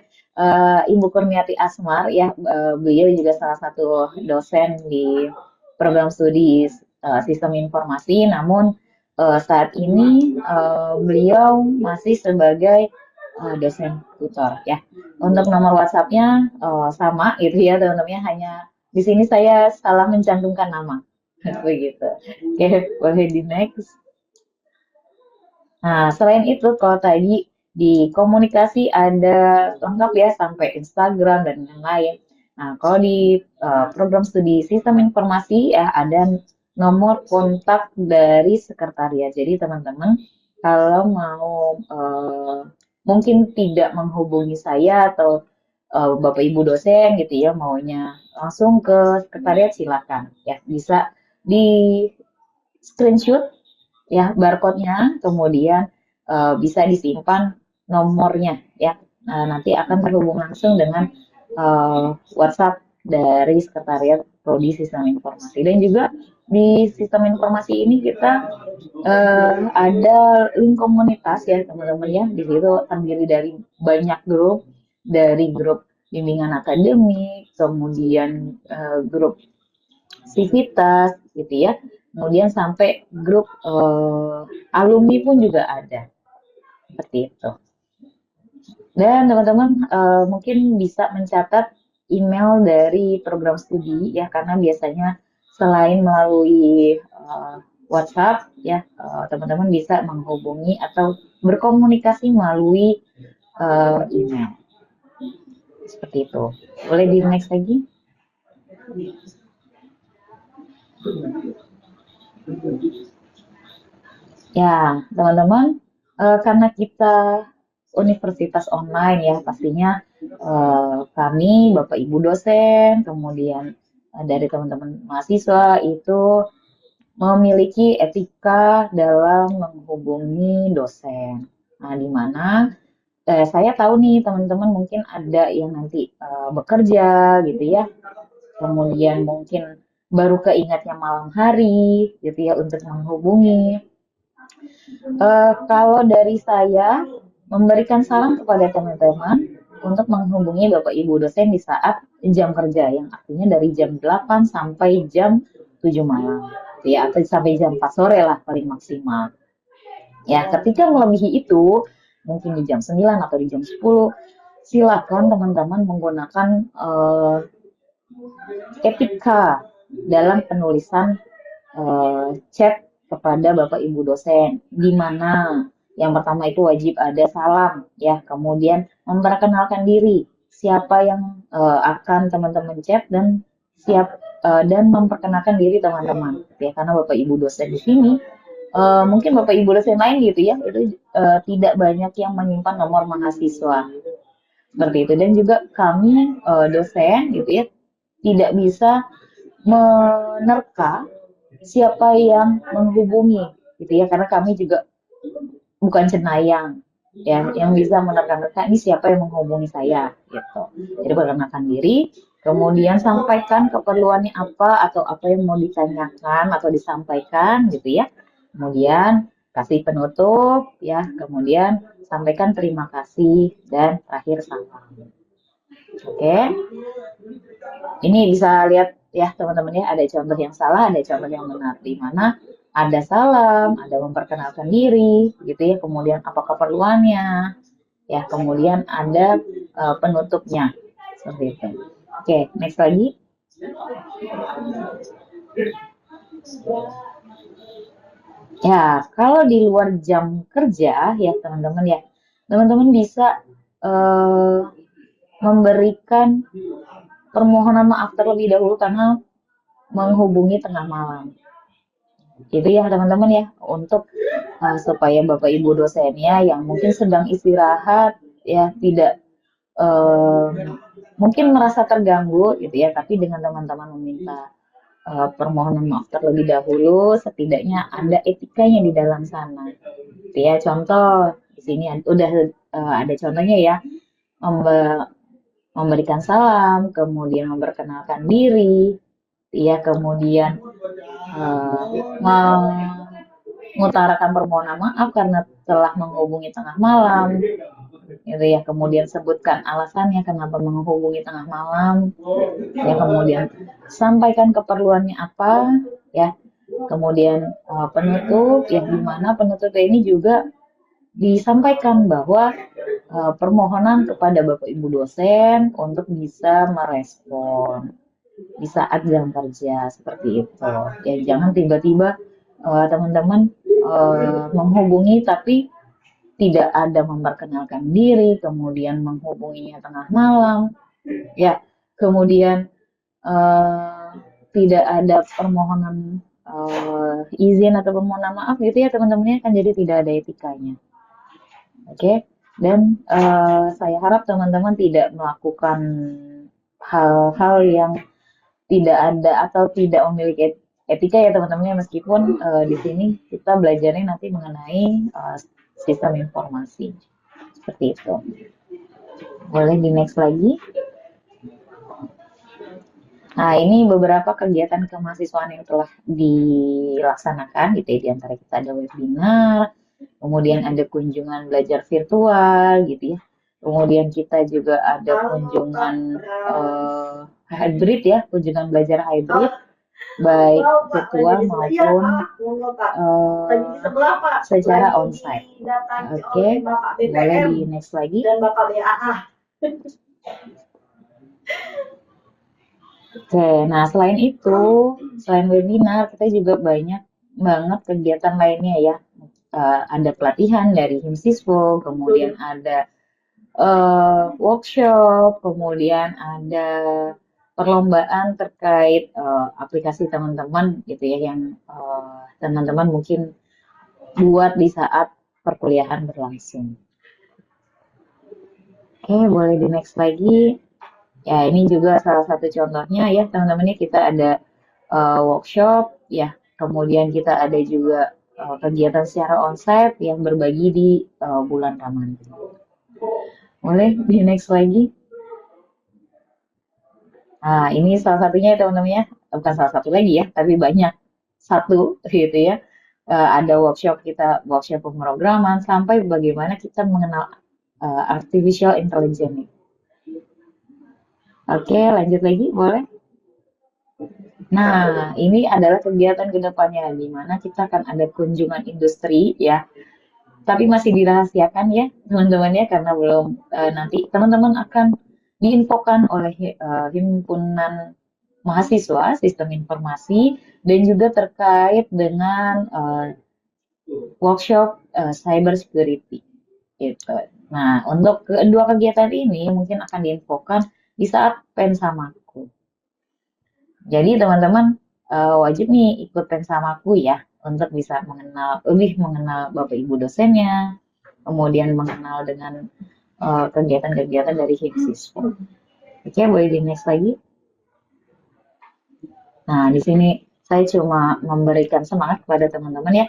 Ibu Kurniati Asmar ya, beliau juga salah satu dosen di program studi Sistem Informasi, namun saat ini beliau masih sebagai dosen tutor ya. Untuk nomor WhatsApp-nya sama gitu ya, teman-teman ya, hanya di sini saya salah mencantumkan nama. Begitu. Oke, boleh di next. Nah, selain itu, kalau tadi di komunikasi ada lengkap ya sampai Instagram dan lain-lain. Nah, kalau di program studi sistem informasi ya ada nomor kontak dari sekretariat. Jadi teman-teman kalau mau mungkin tidak menghubungi saya atau Bapak Ibu dosen gitu ya maunya langsung ke sekretariat silakan ya bisa di screenshot ya barcode-nya, kemudian bisa disimpan nomornya ya. Nanti akan terhubung langsung dengan WhatsApp dari Sekretariat Prodi Sistem Informasi. Dan juga di Sistem Informasi ini kita ada link komunitas ya teman-teman ya. Di situ terdiri dari banyak grup, dari grup bimbingan akademik, kemudian grup sivitas gitu ya. Kemudian sampai grup alumni pun juga ada. Seperti itu. Dan teman-teman mungkin bisa mencatat email dari program studi ya karena biasanya selain melalui WhatsApp ya teman-teman bisa menghubungi atau berkomunikasi melalui email. Seperti itu. Boleh di next lagi? Ya, teman-teman, karena kita universitas online ya, pastinya kami, Bapak Ibu dosen, kemudian dari teman-teman mahasiswa itu memiliki etika dalam menghubungi dosen. Nah, di mana saya tahu nih teman-teman mungkin ada yang nanti bekerja gitu ya, kemudian mungkin baru keingatnya malam hari gitu ya untuk menghubungi. Kalau dari saya memberikan saran kepada teman-teman untuk menghubungi Bapak Ibu dosen di saat jam kerja yang artinya dari jam 8 sampai jam 7 malam ya atau sampai jam 4 sore lah paling maksimal. Ya, ketika melebihi itu mungkin di jam 9 atau di jam 10 silakan teman-teman menggunakan etika dalam penulisan chat kepada Bapak Ibu dosen, di mana yang pertama itu wajib ada salam, ya, kemudian memperkenalkan diri, siapa yang akan teman-teman chat dan dan memperkenalkan diri teman-teman, ya, karena Bapak Ibu dosen di sini mungkin Bapak Ibu dosen lain gitu ya, itu tidak banyak yang menyimpan nomor mahasiswa seperti itu dan juga kami dosen gitu ya tidak bisa menerka siapa yang menghubungi gitu ya karena kami juga bukan cenayang ya yang bisa menerka-nerka ini siapa yang menghubungi saya gitu. Jadi perkenalkan diri, kemudian sampaikan keperluannya apa atau apa yang mau ditanyakan atau disampaikan gitu ya. Kemudian kasih penutup ya, kemudian sampaikan terima kasih dan terakhir salam. Oke. Ini bisa lihat ya teman-teman ya, ada contoh yang salah, ada contoh yang benar. Di mana ada salam, ada memperkenalkan diri, gitu ya. Kemudian apa keperluannya, ya. Kemudian ada penutupnya, seperti itu. Oke, next lagi. Ya, kalau di luar jam kerja ya teman-teman ya, teman-teman bisa memberikan permohonan maaf terlebih dahulu karena menghubungi tengah malam. Itu ya teman-teman ya, untuk supaya Bapak Ibu dosennya yang mungkin sedang istirahat ya tidak eh, mungkin merasa terganggu gitu ya, tapi dengan teman-teman meminta permohonan maaf terlebih dahulu, setidaknya ada etikanya di dalam sana. Gitu ya, contoh di sini udah ada contohnya ya, memberikan salam, kemudian memperkenalkan diri, ya kemudian mengutarakan permohonan maaf karena telah menghubungi tengah malam, gitu ya. Kemudian sebutkan alasannya kenapa menghubungi tengah malam, ya kemudian sampaikan keperluannya apa, ya. Kemudian penutup, yang dimana penutupnya ini juga disampaikan bahwa permohonan kepada Bapak Ibu dosen untuk bisa merespon di saat jam kerja seperti itu. Ya jangan tiba-tiba teman-teman menghubungi tapi tidak ada memperkenalkan diri, kemudian menghubunginya tengah malam, ya, kemudian tidak ada permohonan izin atau permohonan maaf gitu ya teman-teman ya, kan jadi tidak ada etikanya. Oke, dan saya harap teman-teman tidak melakukan hal-hal yang tidak ada atau tidak memiliki etika ya teman-teman ya, meskipun di sini kita belajarnya nanti mengenai sistem informasi seperti itu. Boleh di next lagi. Nah, ini beberapa kegiatan kemahasiswaan yang telah dilaksanakan gitu ya. Di antara kita ada webinar, kemudian ada kunjungan belajar virtual gitu ya. Kemudian kita juga ada kunjungan hybrid ya, kunjungan belajar hybrid baik virtual maupun secara onsite. Oke, boleh di next lagi. Oke, nah selain itu, selain webinar, kita juga banyak banget kegiatan lainnya ya. Ada pelatihan dari Himsiswo, kemudian ada workshop, kemudian ada perlombaan terkait aplikasi teman-teman gitu ya, yang teman-teman mungkin buat di saat perkuliahan berlangsung. Oke, boleh di next lagi. Ya, ini juga salah satu contohnya ya, teman-teman ya, kita ada workshop ya, kemudian kita ada juga kegiatan secara onsite yang berbagi di bulan Ramadan. Boleh di next lagi. Nah, ini salah satunya ya teman-teman ya, bukan salah satu lagi ya, tapi banyak satu gitu ya. Ada workshop pemrograman sampai bagaimana kita mengenal artificial intelligence. Oke, lanjut lagi, boleh? Nah, ini adalah kegiatan kedepannya, di mana kita akan ada kunjungan industri ya, tapi masih dirahasiakan ya teman-teman ya, karena belum nanti teman-teman akan diinfokan oleh himpunan mahasiswa sistem informasi dan juga terkait dengan workshop cyber security gitu. Nah, untuk kedua kegiatan ini mungkin akan diinfokan di saat Pensamaku. Jadi teman-teman wajib nih ikut Pensamaku ya untuk bisa lebih mengenal Bapak Ibu dosennya, kemudian mengenal dengan kegiatan-kegiatan dari Himsiswo. Oke, boleh di next lagi. Nah, di sini saya cuma memberikan semangat kepada teman-teman ya.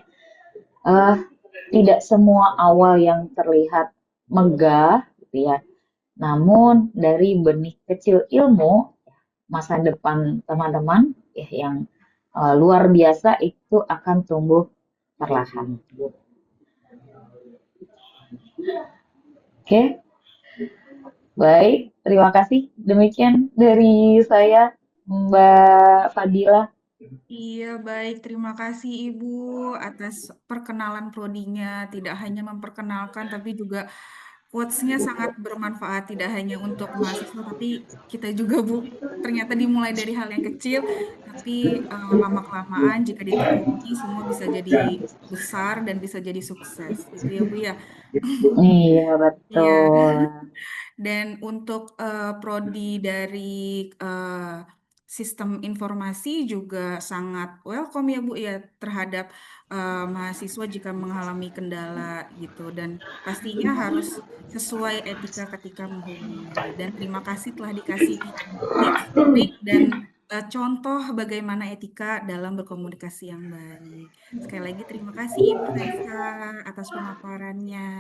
Tidak semua awal yang terlihat megah, gitu ya. Namun dari benih kecil ilmu, masa depan teman-teman ya, yang luar biasa itu akan tumbuh perlahan. Oke, baik, terima kasih. Demikian dari saya, Mbak Fadila. Iya, baik. Terima kasih Ibu atas perkenalan prodinya. Tidak hanya memperkenalkan, tapi juga quotes-nya sangat bermanfaat. Tidak hanya untuk mahasiswa, tapi kita juga, Bu. Ternyata dimulai dari hal yang kecil, tapi lama-kelamaan jika ditekuni, semua bisa jadi besar dan bisa jadi sukses. Gitu ya, Bu ya. Iya, Iya. betul. Dan untuk prodi dari sistem informasi juga sangat welcome ya Bu ya terhadap mahasiswa jika mengalami kendala gitu dan pastinya harus sesuai etika ketika menghubungi. Dan terima kasih telah dikasih tips, trik, dan contoh bagaimana etika dalam berkomunikasi yang baik. Sekali lagi terima kasih Ibu Reza atas pemaparannya.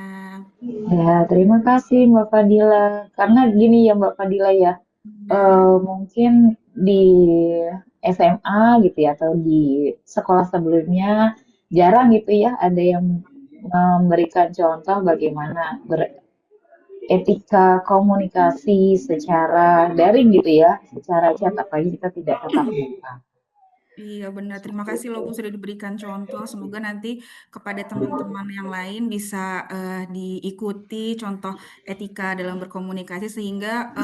Ya, terima kasih Mbak Fadila. Karena gini ya Mbak Fadila ya, Benar. mungkin di SMA gitu ya atau di sekolah sebelumnya jarang gitu ya ada yang memberikan contoh bagaimana beretika komunikasi secara daring gitu ya, secara chat apalagi kita tidak tatap muka. Iya benar, terima kasih loh Bu sudah diberikan contoh. Semoga nanti kepada teman-teman yang lain bisa diikuti contoh etika dalam berkomunikasi sehingga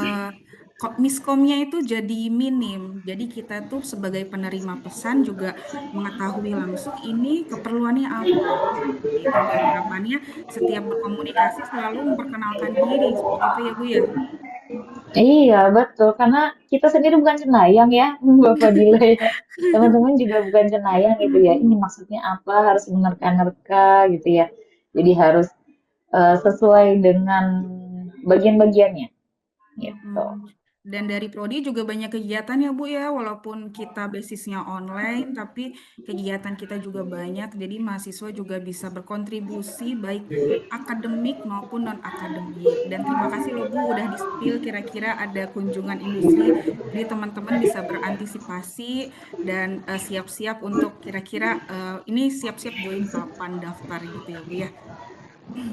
miskomnya itu jadi minim. Jadi kita tuh sebagai penerima pesan juga mengetahui langsung ini keperluannya apa. Seperti itu dan harapannya setiap berkomunikasi selalu memperkenalkan diri. Seperti itu ya Bu ya. Iya, betul. Karena kita sendiri bukan cenayang ya, Mbak Fadila ya. Teman-teman juga bukan cenayang gitu ya. Ini maksudnya apa? Harus menerka-nerka gitu ya. Jadi harus sesuai dengan bagian-bagiannya gitu. Mm-mm. Dan dari Prodi juga banyak kegiatan ya Bu ya, walaupun kita basisnya online, tapi kegiatan kita juga banyak, jadi mahasiswa juga bisa berkontribusi baik akademik maupun non-akademik. Dan terima kasih loh Bu udah di-spill kira-kira ada kunjungan industri, jadi teman-teman bisa berantisipasi dan siap-siap untuk kira-kira ini siap-siap join kapan daftar gitu ya Bu ya.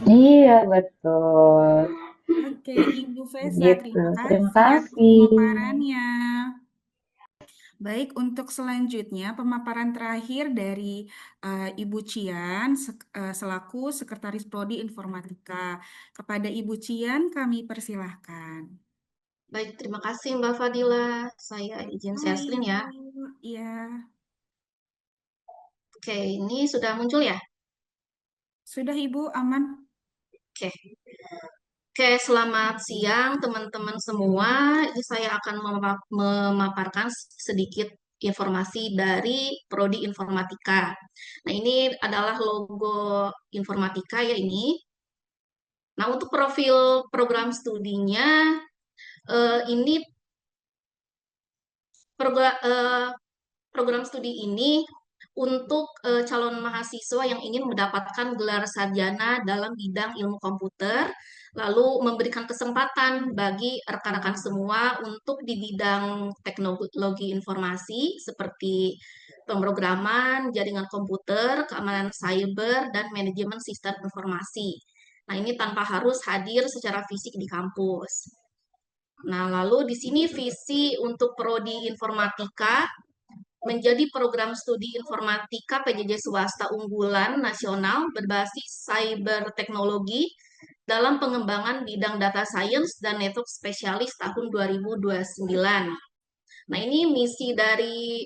Iya, betul. Oke, Ibu Feza, Gitu. terima Terima kasih atas kasih. pemaparannya. Baik, untuk selanjutnya pemaparan terakhir dari Ibu Cian selaku Sekretaris Prodi Informatika. Kepada Ibu Cian kami persilahkan. Baik, terima kasih Mbak Fadila. Saya izin share Hai screen ya. Ibu, ya Oke, ini sudah muncul ya? sudah Ibu aman? Oke. Oke, selamat siang teman-teman semua. Ini saya akan memaparkan sedikit informasi dari Prodi Informatika. Nah, ini adalah logo Informatika ya ini. Nah, untuk profil program studinya, ini program studi ini untuk calon mahasiswa yang ingin mendapatkan gelar sarjana dalam bidang ilmu komputer, lalu memberikan kesempatan bagi rekan-rekan semua untuk di bidang teknologi informasi seperti pemrograman, jaringan komputer, keamanan cyber, dan manajemen sistem informasi. Nah, ini tanpa harus hadir secara fisik di kampus. Nah, lalu di sini visi untuk prodi informatika menjadi program studi informatika PJJ swasta unggulan nasional berbasis cyber teknologi dalam pengembangan bidang data science dan network spesialis tahun 2029. Nah, ini misi dari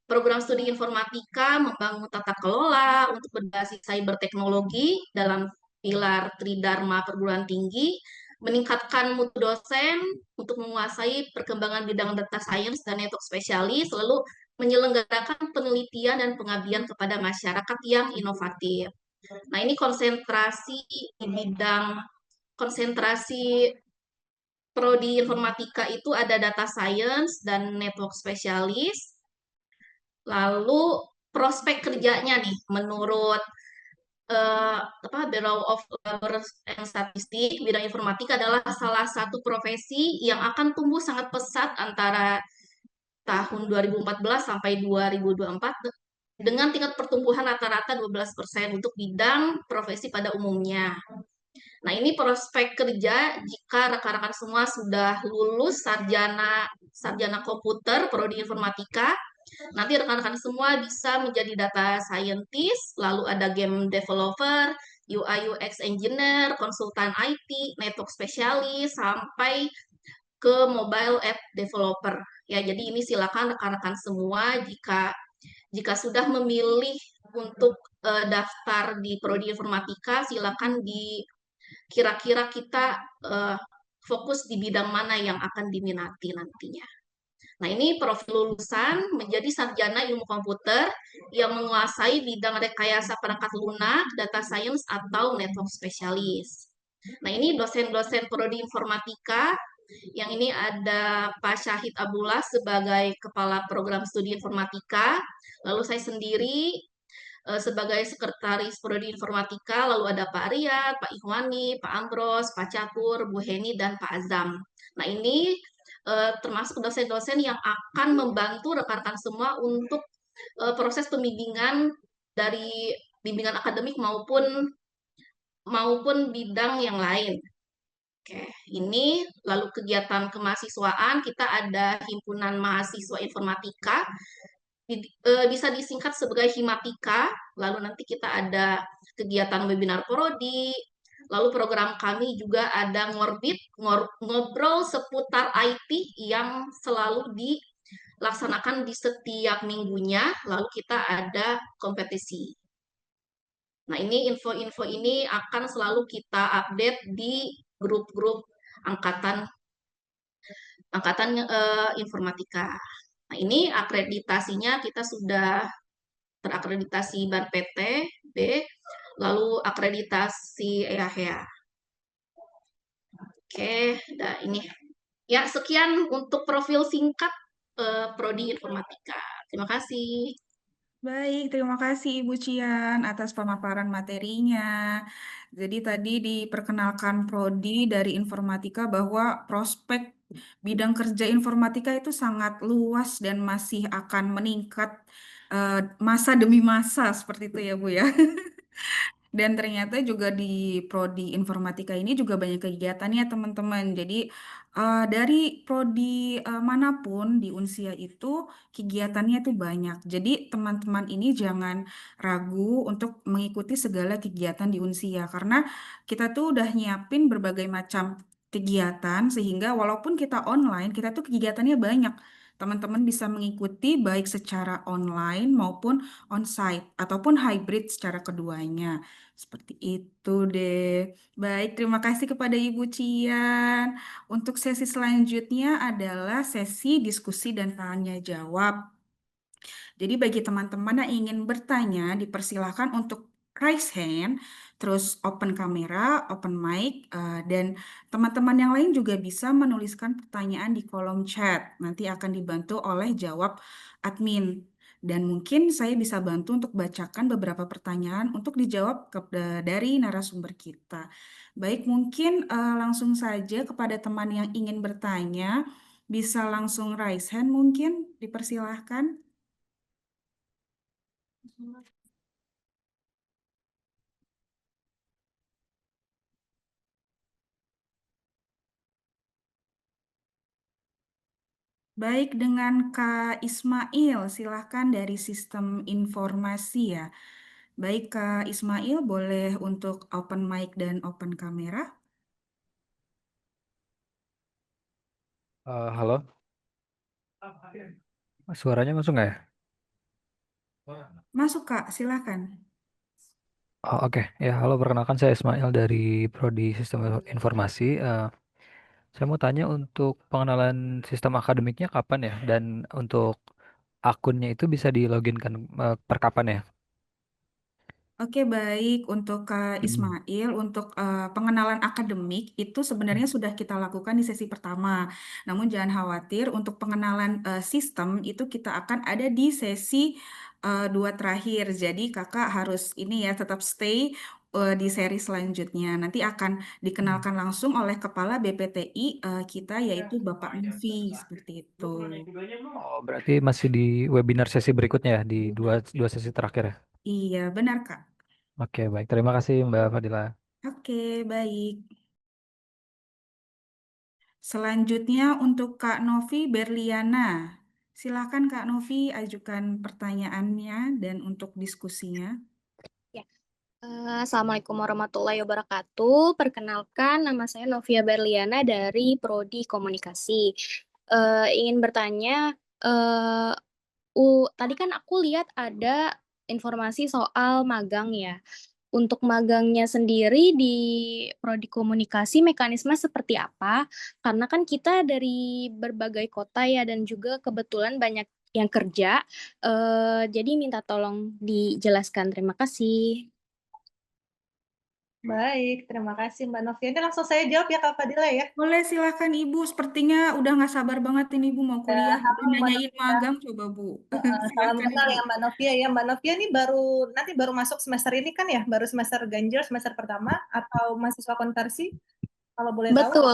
program studi informatika membangun tata kelola untuk berbasis cyber teknologi dalam pilar Tridharma perguruan tinggi, meningkatkan mutu dosen untuk menguasai perkembangan bidang data science dan network spesialis, lalu menyelenggarakan penelitian dan pengabdian kepada masyarakat yang inovatif. Nah, ini konsentrasi di bidang konsentrasi prodi informatika itu ada data science dan network spesialis. Lalu prospek kerjanya nih menurut Bureau of Labor and Statistics, bidang informatika adalah salah satu profesi yang akan tumbuh sangat pesat antara tahun 2014 sampai 2024 dengan tingkat pertumbuhan rata-rata 12% untuk bidang profesi pada umumnya. Nah, ini prospek kerja jika rekan-rekan semua sudah lulus sarjana komputer, prodi informatika. Nanti rekan-rekan semua bisa menjadi data scientist, lalu ada game developer, UI UX engineer, konsultan IT, network specialist, sampai ke mobile app developer. Ya, jadi ini silakan rekan-rekan semua jika sudah memilih untuk daftar di prodi informatika, silakan kira-kira kita fokus di bidang mana yang akan diminati nantinya. Nah, ini profil lulusan menjadi sarjana ilmu komputer yang menguasai bidang rekayasa perangkat lunak, data science, atau network specialist. Nah, ini dosen-dosen prodi informatika. Yang ini ada Pak Syahid Abdullah sebagai Kepala Program Studi Informatika. Lalu saya sendiri sebagai Sekretaris Prodi Informatika. Lalu ada Pak Riyad, Pak Ikhwani, Pak Ambros, Pak Catur, Bu Heni, dan Pak Azam. Nah, ini termasuk dosen-dosen yang akan membantu rekan-rekan semua untuk proses pembimbingan dari bimbingan akademik maupun bidang yang lain. Oke, ini lalu kegiatan kemahasiswaan kita ada himpunan mahasiswa informatika, bisa disingkat sebagai Himatika. Lalu nanti kita ada kegiatan webinar prodi. Lalu program kami juga ada ngorbit, ngobrol seputar IT yang selalu dilaksanakan di setiap minggunya. Lalu kita ada kompetisi. Nah, ini info-info ini akan selalu kita update di grup-grup angkatan informatika. Nah, ini akreditasinya kita sudah terakreditasi BAN PT B, lalu akreditasi EAHEA. Oke, nah ini. Ya, sekian untuk profil singkat prodi informatika. Terima kasih. Baik, terima kasih Ibu Cian atas pemaparan materinya. Jadi tadi diperkenalkan prodi dari informatika bahwa prospek bidang kerja informatika itu sangat luas dan masih akan meningkat masa demi masa seperti itu ya Bu ya. Dan ternyata juga di prodi informatika ini juga banyak kegiatannya teman-teman. Jadi dari prodi manapun di Unsia itu kegiatannya itu banyak. Jadi teman-teman ini jangan ragu untuk mengikuti segala kegiatan di Unsia karena kita tuh udah nyiapin berbagai macam kegiatan sehingga walaupun kita online, kita tuh kegiatannya banyak. Teman-teman bisa mengikuti baik secara online maupun onsite ataupun hybrid secara keduanya. Seperti itu deh. Baik, terima kasih kepada Ibu Cian. Untuk sesi selanjutnya adalah sesi diskusi dan tanya jawab. Jadi bagi teman-teman yang ingin bertanya, dipersilahkan untuk raise hand, terus open kamera, open mic, dan teman-teman yang lain juga bisa menuliskan pertanyaan di kolom chat. Nanti akan dibantu oleh jawab admin. Dan mungkin saya bisa bantu untuk bacakan beberapa pertanyaan untuk dijawab dari narasumber kita. Baik, mungkin langsung saja kepada teman yang ingin bertanya, bisa langsung raise hand mungkin, dipersilahkan. Baik, dengan Kak Ismail, silahkan dari sistem informasi ya. Baik, Kak Ismail, boleh untuk open mic dan open kamera? Halo, suaranya masuk nggak ya? Masuk, Kak, silahkan. Oh, oke. Ya, halo, perkenalkan saya Ismail dari Prodi Sistem Informasi. Saya mau tanya untuk pengenalan sistem akademiknya kapan ya? Dan untuk akunnya itu bisa diloginkan per kapan ya? Oke, baik. Untuk Kak Ismail, untuk pengenalan akademik itu sebenarnya sudah kita lakukan di sesi pertama. Namun jangan khawatir, untuk pengenalan sistem itu kita akan ada di sesi dua terakhir. Jadi kakak harus ini ya tetap stay di seri selanjutnya. Nanti akan dikenalkan langsung oleh Kepala BPTI kita yaitu Bapak Novi seperti itu. Oh, berarti masih di webinar sesi berikutnya ya, di dua sesi terakhir ya? Iya, benar Kak. Oke, baik. Terima kasih Mbak Fadila. Oke, baik. Selanjutnya untuk Kak Novi Berliana. Silakan Kak Novi ajukan pertanyaannya dan untuk diskusinya. Ya. Assalamualaikum warahmatullahi wabarakatuh. Perkenalkan, nama saya Novia Berliana dari Prodi Komunikasi. Ingin bertanya, tadi kan aku lihat ada informasi soal magang ya. Untuk magangnya sendiri di Prodi Komunikasi mekanisme seperti apa? Karena kan kita dari berbagai kota ya dan juga kebetulan banyak yang kerja. Jadi minta tolong dijelaskan. Terima kasih. Baik, terima kasih Mbak Novia. Ini langsung saya jawab ya Kak Fadila ya. Boleh silakan Ibu, sepertinya udah nggak sabar banget ini Ibu mau Ya, kuliah. halo Udah Mbak nanyain Novia. magang coba Bu. Salam Silakan kenal Ibu. ya Mbak Novia ya. Mbak Novia ini nanti baru masuk semester ini kan ya? Baru semester ganjil semester pertama atau mahasiswa konversi? Kalau boleh tahu? Betul.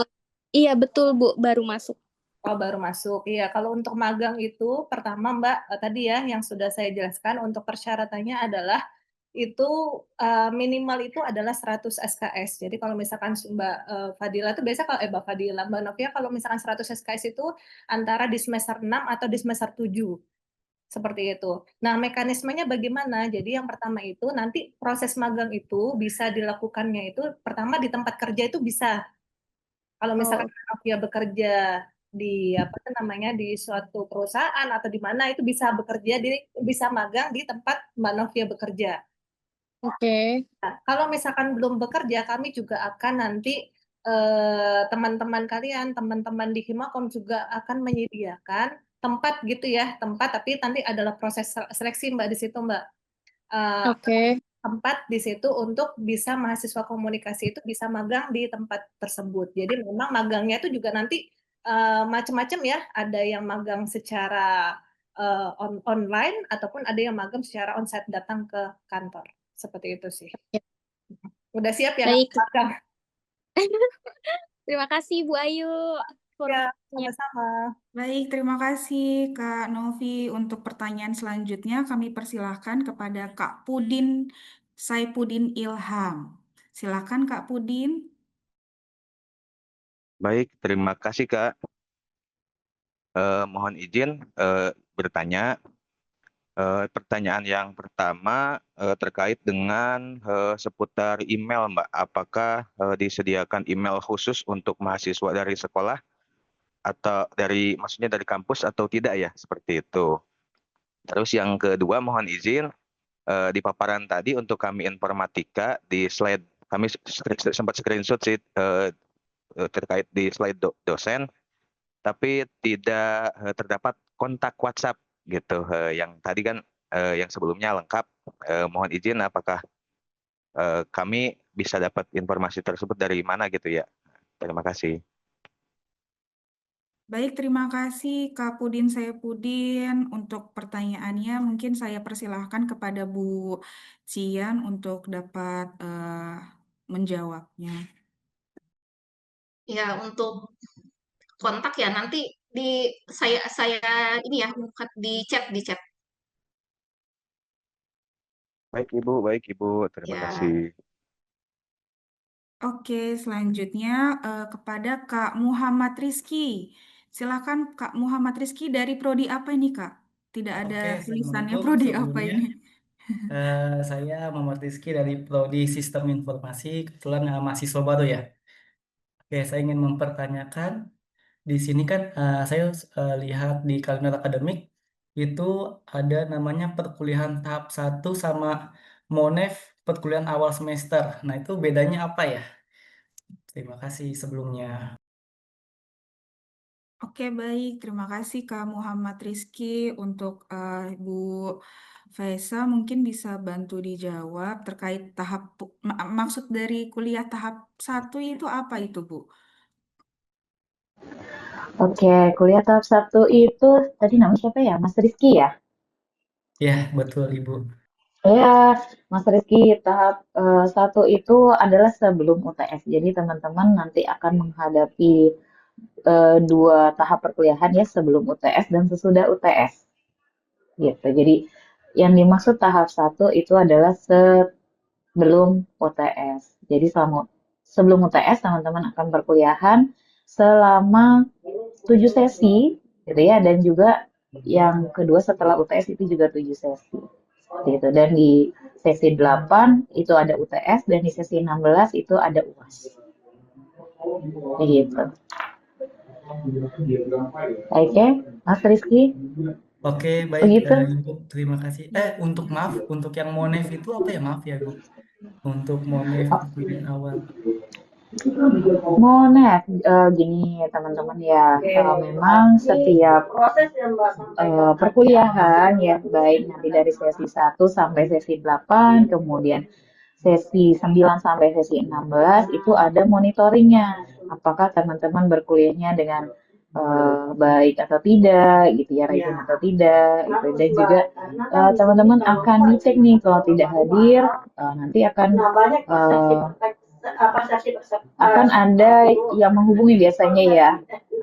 Iya, betul Bu, baru masuk. Oh, baru masuk. Iya, kalau untuk magang itu pertama Mbak tadi ya yang sudah saya jelaskan untuk persyaratannya adalah itu minimal itu adalah 100 SKS. Jadi kalau misalkan Mbak Fadila itu biasa kalau Mbak Fadila, Mbak Novia kalau misalkan 100 SKS itu antara di semester 6 atau di semester 7. Seperti itu. Nah, mekanismenya bagaimana? Jadi yang pertama itu nanti proses magang itu bisa dilakukannya itu pertama di tempat kerja itu bisa. Kalau misalkan Oh, Mbak Novia bekerja di apa namanya di suatu perusahaan atau di mana itu bisa bekerja bisa magang di tempat Mbak Novia bekerja. oke. Nah, kalau misalkan belum bekerja, kami juga akan nanti teman-teman kalian, teman-teman di Himakom juga akan menyediakan tempat gitu ya, tempat tapi nanti adalah proses seleksi Mbak di situ Mbak. Eh, Oke. tempat di situ untuk bisa mahasiswa komunikasi itu bisa magang di tempat tersebut. Jadi memang magangnya itu juga nanti macam-macam ya, ada yang magang secara online ataupun ada yang magang secara onsite datang ke kantor. Seperti itu sih. Udah siap ya Baik. magang? Terima kasih Bu Ayu Ya, informasinya. sama-sama. Baik, terima kasih Kak Novi. Untuk pertanyaan selanjutnya kami persilahkan kepada Kak Pudin Saipudin Ilham. Silakan Kak Pudin. Baik, terima kasih Kak. Mohon izin bertanya. Pertanyaan yang pertama terkait dengan seputar email, Mbak. Apakah disediakan email khusus untuk mahasiswa dari sekolah atau maksudnya dari kampus atau tidak ya? Seperti itu. Terus yang kedua, mohon izin di paparan tadi untuk kami informatika di slide kami sempat screenshot sih terkait di slide dosen. Tapi tidak terdapat kontak WhatsApp gitu. Yang tadi kan yang sebelumnya lengkap. Mohon izin apakah kami bisa dapat informasi tersebut dari mana gitu ya. Terima kasih. Baik, terima kasih Kak Pudin Saipudin untuk pertanyaannya. Mungkin saya persilahkan kepada Bu Cian untuk dapat menjawabnya. Ya, untuk kontak ya nanti saya ini ya di chat. Baik Ibu, terima Ya. kasih. Oke, selanjutnya kepada Kak Muhammad Rizky. Silakan Kak Muhammad Rizky dari prodi apa ini Kak? Tidak ada Oke, tulisannya Assalamualaikum. prodi apa Sebelumnya, ini. saya Muhammad Rizky dari Prodi Sistem Informasi, kebetulan mahasiswa baru ya. Oke, saya ingin mempertanyakan, di sini kan saya lihat di kalender akademik, itu ada namanya perkuliahan tahap 1 sama MONEF perkuliahan awal semester. Nah, itu bedanya apa ya? Terima kasih sebelumnya. Oke, baik. Terima kasih Kak Muhammad Rizky untuk Bu Faisa mungkin bisa bantu dijawab terkait maksud dari kuliah tahap 1 itu apa itu Bu? Oke, kuliah tahap 1 itu tadi namanya siapa ya? Mas Rizky ya? Ya, betul Ibu. Ya, Mas Rizky, tahap 1 itu adalah sebelum UTS. Jadi teman-teman nanti akan menghadapi dua tahap perkuliahan ya, sebelum UTS dan sesudah UTS. Gitu. Jadi yang dimaksud tahap 1 itu adalah sebelum UTS. Jadi sebelum UTS teman-teman akan perkuliahan selama 7 sesi gitu ya, dan juga yang kedua setelah UTS itu juga 7 sesi. Seperti itu. Dan di sesi 8 itu ada UTS dan di sesi 16 itu ada UAS. Begitu. Oke, Mas Rizky, Oke, baik begitu. Ibu. Terima kasih. Untuk maaf, untuk yang MONEF itu apa ya? Maaf ya, Bu. untuk Monef perkuliahan awal. Monef, gini teman-teman ya, memang setiap perkuliahan ya, baik nanti dari sesi 1 sampai sesi 8, kemudian sesi 9 sampai sesi 16 itu ada monitoringnya. Apakah teman-teman berkuliahnya dengan baik atau tidak, gitu ya, rajin atau tidak, gitu. Dan juga teman-teman akan dicek nih kalau tidak hadir, nanti akan ada yang menghubungi biasanya ya.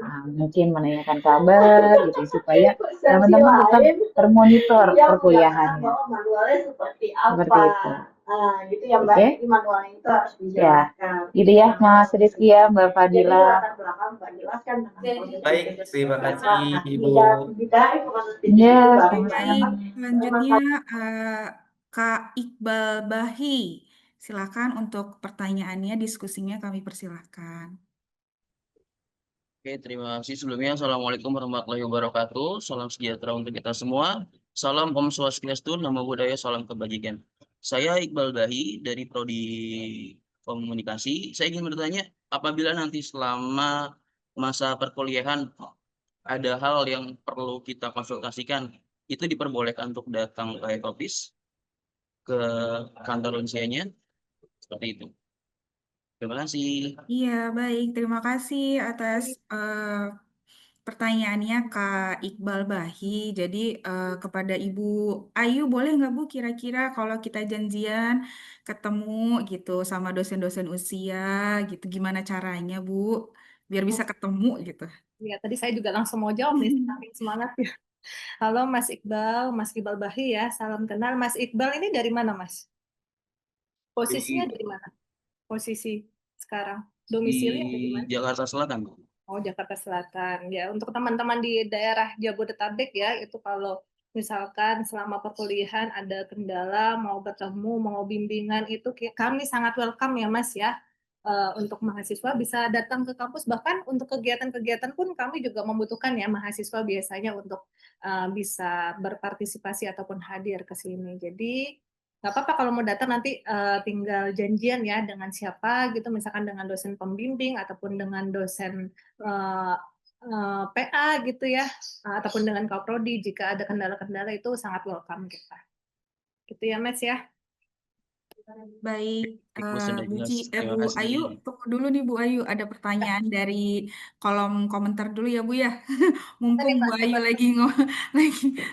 Nah, mungkin menanyakan kabar gitu supaya teman-teman tetap termonitor perkuliahannya. Seperti itu. Oke. Ya, gitu ya Mas Rizky ya, Mbak Fadila. Baik, terima kasih Ibu. Ya, Baik, sama-sama. selanjutnya Kak Iqbal Bahi. Silakan untuk pertanyaannya, diskusinya kami persilahkan. Oke, terima kasih sebelumnya. Assalamualaikum warahmatullahi wabarakatuh. Salam sejahtera untuk kita semua. Salam Om Swastiastu, Namo Buddhaya, salam kebajikan. Saya Iqbal Bahi dari Prodi Komunikasi. Saya ingin bertanya, apabila nanti selama masa perkuliahan ada hal yang perlu kita konsultasikan, itu diperbolehkan untuk datang ke head office, ke kantor unsianya, seperti itu. Terima kasih. Iya, baik. Terima kasih atas pertanyaannya Kak Iqbal Bahi. Jadi kepada Ibu Ayu, boleh nggak Bu kira-kira kalau kita janjian ketemu gitu sama dosen-dosen usia gitu, gimana caranya Bu? Biar bisa ketemu gitu. Ya, tadi saya juga langsung mau jawab nih, saking semangat ya. Halo Mas Iqbal Bahi ya, salam kenal. Mas Iqbal ini dari mana Mas? Posisinya dari mana? Posisi sekarang? Domisili ada di Di mana? Jakarta Selatan. Oh, Jakarta Selatan. Ya, untuk teman-teman di daerah Jabodetabek ya, itu kalau misalkan selama perkuliahan ada kendala, mau bertemu, mau bimbingan, itu kami sangat welcome ya Mas ya. Untuk mahasiswa bisa datang ke kampus, bahkan untuk kegiatan-kegiatan pun kami juga membutuhkan ya mahasiswa biasanya untuk bisa berpartisipasi ataupun hadir ke sini. Jadi nggak apa-apa kalau mau datang nanti tinggal janjian ya dengan siapa gitu, misalkan dengan dosen pembimbing ataupun dengan dosen PA gitu ya, ataupun dengan Kaprodi jika ada kendala-kendala itu sangat welcome kita. Gitu ya Mas ya. Baik, Bu, sudah Bu jelas. Terima Bu kasih. Ayu, tunggu dulu nih Bu Ayu, ada pertanyaan dari kolom komentar dulu ya Bu ya. Mumpung Tadi, Bu Pak, Ayu siapa? lagi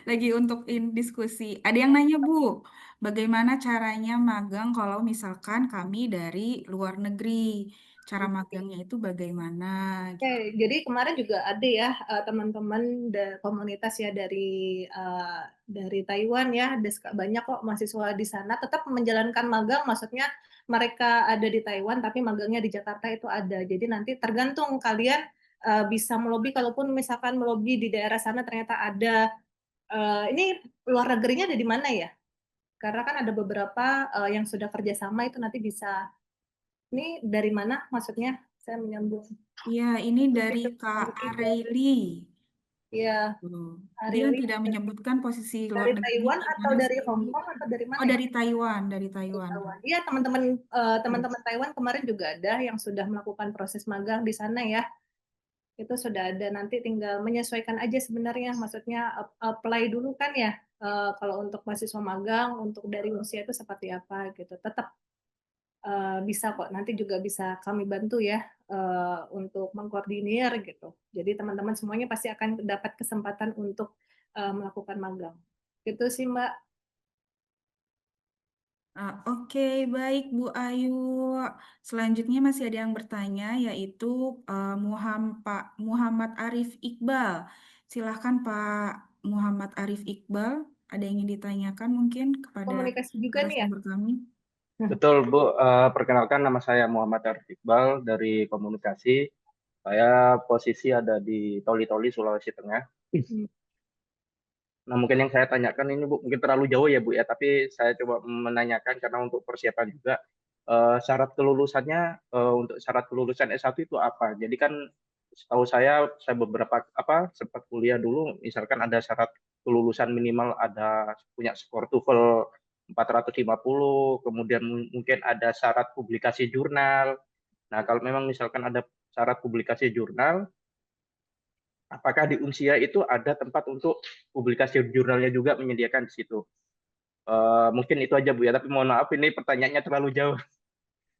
lagi untuk diskusi. Ada yang nanya Bu, bagaimana caranya magang kalau misalkan kami dari luar negeri? Cara magangnya itu bagaimana Oke, gitu. jadi kemarin juga ada ya teman-teman komunitas ya dari Taiwan ya, ada banyak kok mahasiswa di sana tetap menjalankan magang, maksudnya mereka ada di Taiwan tapi magangnya di Jakarta itu ada. Jadi nanti tergantung kalian bisa melobi, kalaupun misalkan melobi di daerah sana ternyata ada ini luar negerinya ada di mana ya? Karena kan ada beberapa yang sudah kerjasama itu nanti bisa. Ini dari mana maksudnya? Saya menyambung. Iya, ini dari Kak Areili. Iya, Dia Areli tidak menyebutkan posisi luar dari negerinya Taiwan di atau mana dari sih. Hong Kong atau dari mana Oh, ya? dari Taiwan, dari Taiwan. Iya, teman-teman Taiwan kemarin juga ada yang sudah melakukan proses magang di sana ya. Itu sudah ada, nanti tinggal menyesuaikan aja sebenarnya, maksudnya apply dulu kan ya. Kalau untuk mahasiswa magang untuk dari usia itu seperti apa gitu. Tetap bisa kok, nanti juga bisa kami bantu ya untuk mengkoordinir gitu. Jadi teman-teman semuanya pasti akan dapat kesempatan untuk melakukan magang. Gitu sih Mbak. Oke, baik Bu Ayu. Selanjutnya masih ada yang bertanya, yaitu Pak Muhammad Arif Iqbal. Silahkan Pak Muhammad Arif Iqbal. Ada yang ingin ditanyakan mungkin kepada Komunikasi juga nih ya. narasumber kami? Betul, Bu. Perkenalkan, nama saya Muhammad Arif Iqbal dari Komunikasi. Saya posisi ada di Toli-Toli, Sulawesi Tengah. Nah, mungkin yang saya tanyakan ini, Bu, mungkin terlalu jauh ya, Bu, ya. Tapi saya coba menanyakan karena untuk persiapan juga. Syarat kelulusannya, untuk syarat kelulusan S1 itu apa? Jadi kan setahu saya beberapa sempat kuliah dulu, misalkan ada syarat kelulusan minimal ada punya skor TOEFL 450, kemudian mungkin ada syarat publikasi jurnal. Nah, kalau memang misalkan ada syarat publikasi jurnal, apakah di Unsia itu ada tempat untuk publikasi jurnalnya juga menyediakan di situ? Mungkin itu aja Bu ya, tapi mohon maaf ini pertanyaannya terlalu jauh.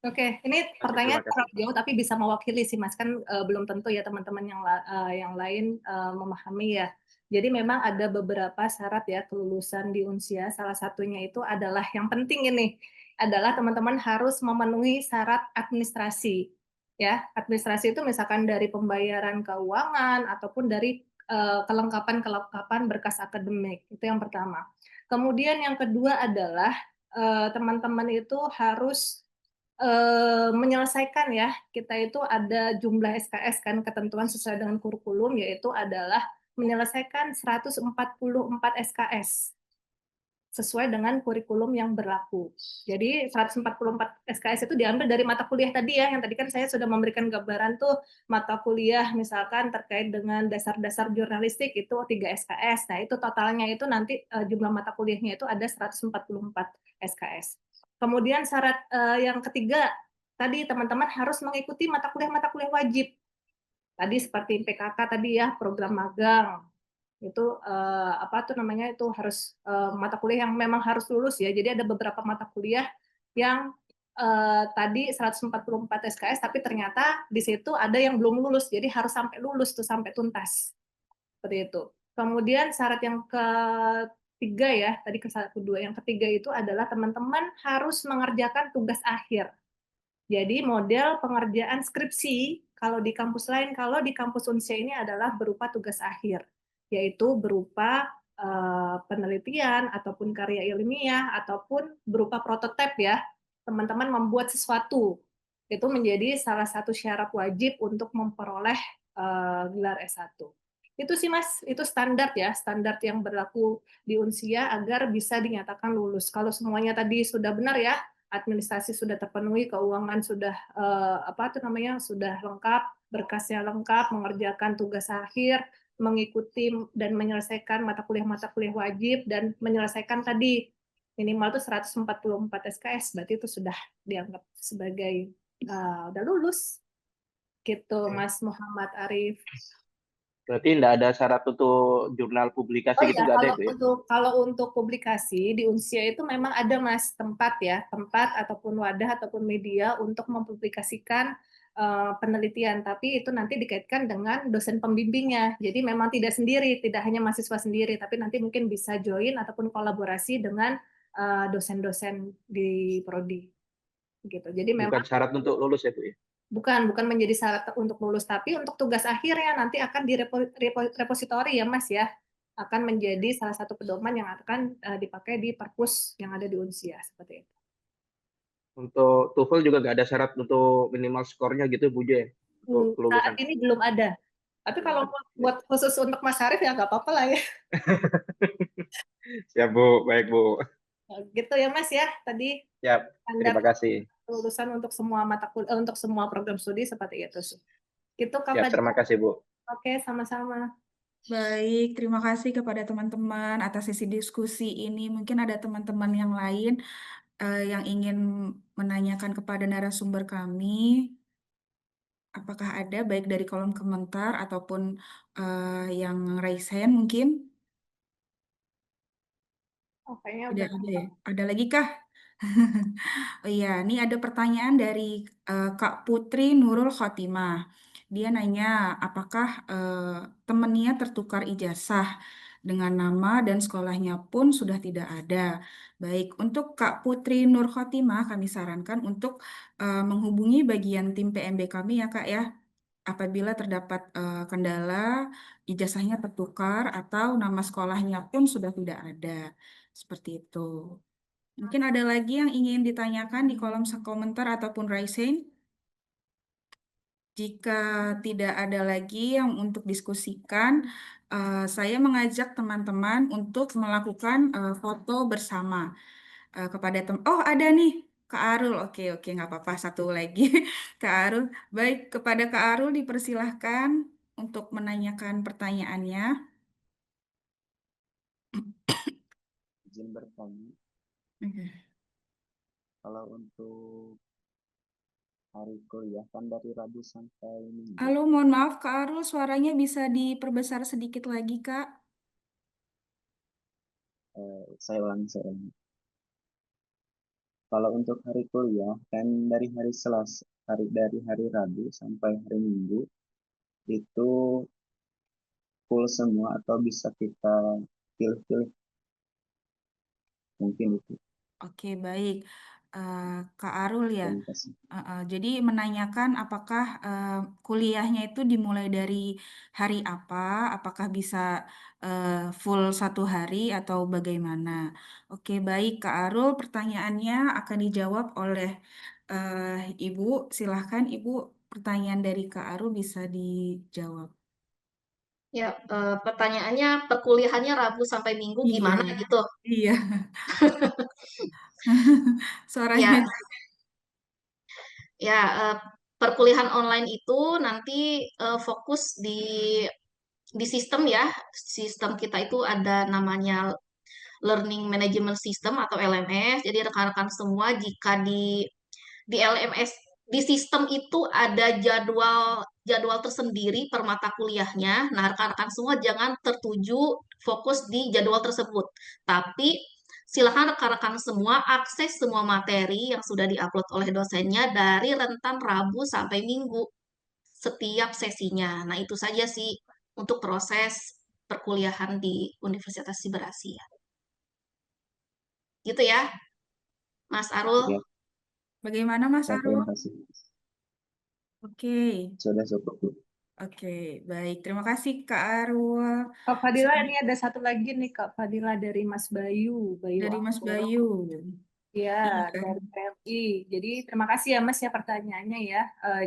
Oke, ini Terima pertanyaan kasih. terlalu jauh tapi bisa mewakili sih Mas, kan belum tentu ya teman-teman yang lain memahami ya. Jadi memang ada beberapa syarat ya kelulusan di Unsia, salah satunya itu adalah yang penting ini adalah teman-teman harus memenuhi syarat administrasi. Ya, administrasi itu misalkan dari pembayaran keuangan ataupun dari kelengkapan berkas akademik. Itu yang pertama. Kemudian yang kedua adalah teman-teman itu harus menyelesaikan ya, kita itu ada jumlah SKS kan, ketentuan sesuai dengan kurikulum, yaitu adalah menyelesaikan 144 SKS sesuai dengan kurikulum yang berlaku. Jadi 144 SKS itu diambil dari mata kuliah tadi ya, yang tadi kan saya sudah memberikan gambaran tuh mata kuliah misalkan terkait dengan dasar-dasar jurnalistik itu 3 SKS. Nah, itu totalnya itu nanti jumlah mata kuliahnya itu ada 144 SKS. Kemudian syarat yang ketiga, tadi teman-teman harus mengikuti mata kuliah wajib. Tadi seperti PKK tadi ya, program magang, itu apa tuh namanya, itu harus mata kuliah yang memang harus lulus ya. Jadi ada beberapa mata kuliah yang tadi 144 SKS tapi ternyata di situ ada yang belum lulus, jadi harus sampai lulus tuh, sampai tuntas seperti itu. Kemudian syarat yang ketiga ya, tadi kedua, yang ketiga itu adalah teman-teman harus mengerjakan tugas akhir. Jadi model pengerjaan skripsi kalau di kampus lain, kalau di kampus Unsia ini adalah berupa tugas akhir, yaitu berupa penelitian ataupun karya ilmiah ataupun berupa prototipe ya. Teman-teman membuat sesuatu. Itu menjadi salah satu syarat wajib untuk memperoleh gelar S1. Itu sih Mas, itu standar ya, standar yang berlaku di Unsia agar bisa dinyatakan lulus. Kalau semuanya tadi sudah benar ya, administrasi sudah terpenuhi, keuangan sudah sudah lengkap, berkasnya lengkap, mengerjakan tugas akhir, mengikuti dan menyelesaikan mata kuliah wajib, dan menyelesaikan tadi minimal itu 144 SKS, berarti itu sudah dianggap sebagai udah lulus. Gitu Mas Muhammad Arif. Berarti tidak ada syarat untuk jurnal publikasi Oh gitu ya, nggak ada itu ya? kalau untuk publikasi di Unsia itu memang ada Mas tempat ataupun wadah ataupun media untuk mempublikasikan penelitian, tapi itu nanti dikaitkan dengan dosen pembimbingnya. Jadi memang tidak sendiri, tidak hanya mahasiswa sendiri, tapi nanti mungkin bisa join ataupun kolaborasi dengan dosen-dosen di prodi. Gitu. Jadi memang Bukan syarat untuk lulus ya Bu ya? bukan menjadi syarat untuk lulus, tapi untuk tugas akhirnya nanti akan di repositori ya Mas ya, akan menjadi salah satu pedoman yang akan dipakai di perpus yang ada di Unsia, seperti itu. Untuk TOEFL juga nggak ada syarat untuk minimal skornya gitu Bu ya? Untuk kelulusan. Saat ini belum ada. Tapi kalau buat khusus untuk Mas Arif ya nggak apa-apa lah ya. Siap Bu, baik Bu. Gitu ya Mas ya, tadi. Siap, terima kasih. Kelulusan untuk semua mata kuliah, untuk semua program studi seperti itu. Gitu Kak Ya, terima kasih Bu. Oke, sama-sama. Baik, terima kasih kepada teman-teman atas sesi diskusi ini. Mungkin ada teman-teman yang lain yang ingin menanyakan kepada narasumber kami. Apakah ada baik dari kolom komentar ataupun yang raise hand mungkin? Tidak ada ya? Ada lagi kah? Oh iya, ini ada pertanyaan dari Kak Putri Nurul Khotimah. Dia nanya, apakah temannya tertukar ijazah dengan nama dan sekolahnya pun sudah tidak ada. Baik, untuk Kak Putri Nur Khotimah, kami sarankan untuk menghubungi bagian tim PMB kami ya Kak ya. Apabila terdapat kendala, ijazahnya tertukar atau nama sekolahnya pun sudah tidak ada. Seperti itu. Mungkin ada lagi yang ingin ditanyakan di kolom komentar ataupun raise hand. Jika tidak ada lagi yang untuk diskusikan, saya mengajak teman-teman untuk melakukan foto bersama kepada Oh, ada nih, Kak Arul. Oke, nggak apa-apa. Satu lagi, Kak Arul. Baik, kepada Kak Arul dipersilahkan untuk menanyakan pertanyaannya. Izin bertanya. Oke. Kalau untuk hari kuliah kan dari Rabu sampai Minggu. Halo, mohon maaf Kak Arul, suaranya bisa diperbesar sedikit lagi, Kak. Saya ulangi. Kalau untuk hari kuliah kan dari dari hari Rabu sampai hari Minggu itu full semua atau bisa kita pilih-pilih, mungkin itu. Oke, baik. Kak Arul ya. Terima kasih. Jadi menanyakan apakah kuliahnya itu dimulai dari hari apa, apakah bisa full 1 hari atau bagaimana? Oke, baik Kak Arul, pertanyaannya akan dijawab oleh Ibu. Silahkan Ibu, pertanyaan dari Kak Arul bisa dijawab. Ya, pertanyaannya perkuliahannya Rabu sampai Minggu Iya, gimana gitu? iya. Suaranya. Ya, ya, perkuliahan online itu nanti fokus di sistem ya. Sistem kita itu ada namanya Learning Management System atau LMS. Jadi rekan-rekan semua jika di LMS di sistem itu ada jadwal tersendiri per mata kuliahnya. Nah, rekan-rekan semua jangan tertuju fokus di jadwal tersebut. Tapi silakan rekan-rekan semua akses semua materi yang sudah diupload oleh dosennya dari rentan Rabu sampai Minggu setiap sesinya. Nah, itu saja sih untuk proses perkuliahan di Universitas Siber Asia. Gitu ya, Mas Arul. Ya, Bagaimana Mas terima Arul? kasih. Oke. Sudah cukup, Bu. Oke, baik. Terima kasih Kak Arul. Kak Fadila, ini ada satu lagi nih Kak Fadila dari Mas Bayu Dari Mas Angkoro. Bayu. Ya, Iya. dari PMI. Jadi terima kasih ya Mas ya pertanyaannya ya.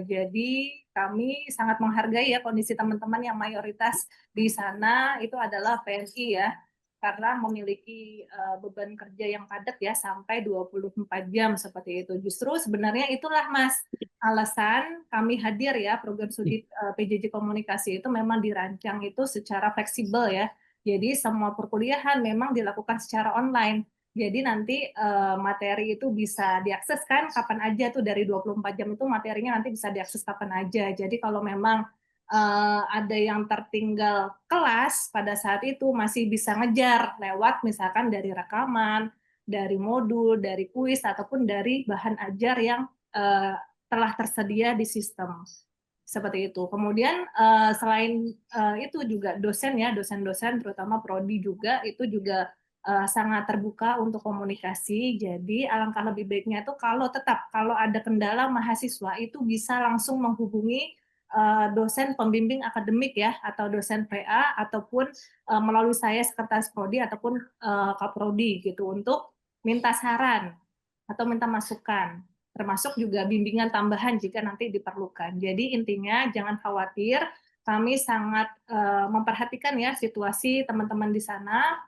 Jadi kami sangat menghargai ya kondisi teman-teman yang mayoritas di sana itu adalah PMI ya. Karena memiliki beban kerja yang padat ya sampai 24 jam seperti itu. Justru sebenarnya itulah Mas alasan kami hadir ya program studi PJJ Komunikasi itu memang dirancang itu secara fleksibel ya. Jadi semua perkuliahan memang dilakukan secara online. Jadi nanti materi itu bisa diakses kan kapan aja tuh dari 24 jam itu materinya nanti bisa diakses kapan aja. Jadi kalau memang ada yang tertinggal kelas pada saat itu masih bisa ngejar lewat misalkan dari rekaman, dari modul, dari kuis ataupun dari bahan ajar yang telah tersedia di sistem. Seperti itu. Kemudian selain itu juga dosen ya, dosen-dosen terutama prodi juga itu juga sangat terbuka untuk komunikasi. Jadi alangkah lebih baiknya itu kalau ada kendala mahasiswa itu bisa langsung menghubungi dosen pembimbing akademik ya atau dosen PA ataupun melalui saya sekretaris prodi ataupun kaprodi gitu untuk minta saran atau minta masukan termasuk juga bimbingan tambahan jika nanti diperlukan. Jadi intinya jangan khawatir, kami sangat memperhatikan ya situasi teman-teman di sana,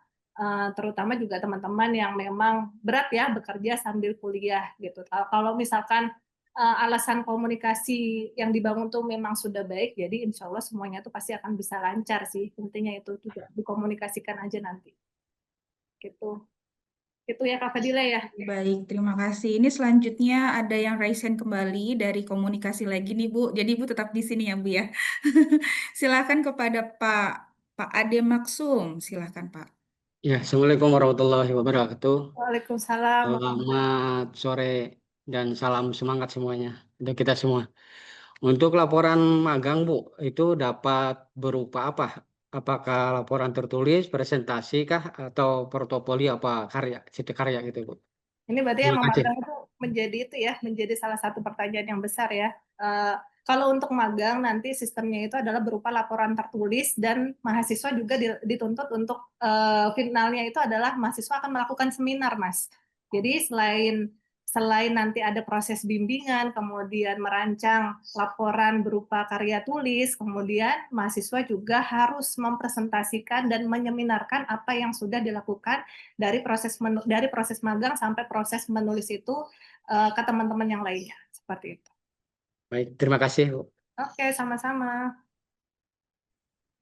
terutama juga teman-teman yang memang berat ya bekerja sambil kuliah gitu. Kalau misalkan alasan komunikasi yang dibangun tuh memang sudah baik, jadi insya Allah semuanya tuh pasti akan bisa lancar sih. Intinya itu juga dikomunikasikan aja nanti. Gitu. Itu ya Kak Fadila ya. Baik, terima kasih. Ini selanjutnya ada yang raise hand kembali dari komunikasi lagi nih Bu. Jadi Bu tetap di sini ya Bu ya. Silakan kepada Pak Ade Maksum. Silakan Pak. Ya, Assalamualaikum warahmatullahi wabarakatuh. Waalaikumsalam. Selamat sore dan salam semangat semuanya untuk kita semua. Untuk laporan magang, Bu, itu dapat berupa apa? Apakah laporan tertulis, presentasi kah, atau portofolio apa karya, situ karya gitu, Bu? Ini berarti yang Terima kasih. magang itu menjadi itu ya, menjadi salah satu pertanyaan yang besar ya. Kalau untuk magang nanti sistemnya itu adalah berupa laporan tertulis dan mahasiswa juga dituntut untuk finalnya itu adalah mahasiswa akan melakukan seminar, Mas. Jadi selain nanti ada proses bimbingan, kemudian merancang laporan berupa karya tulis, kemudian mahasiswa juga harus mempresentasikan dan menyeminarkan apa yang sudah dilakukan dari proses magang sampai proses menulis itu ke teman-teman yang lainnya. Seperti itu. Baik, terima kasih, Bu. Oke, sama-sama.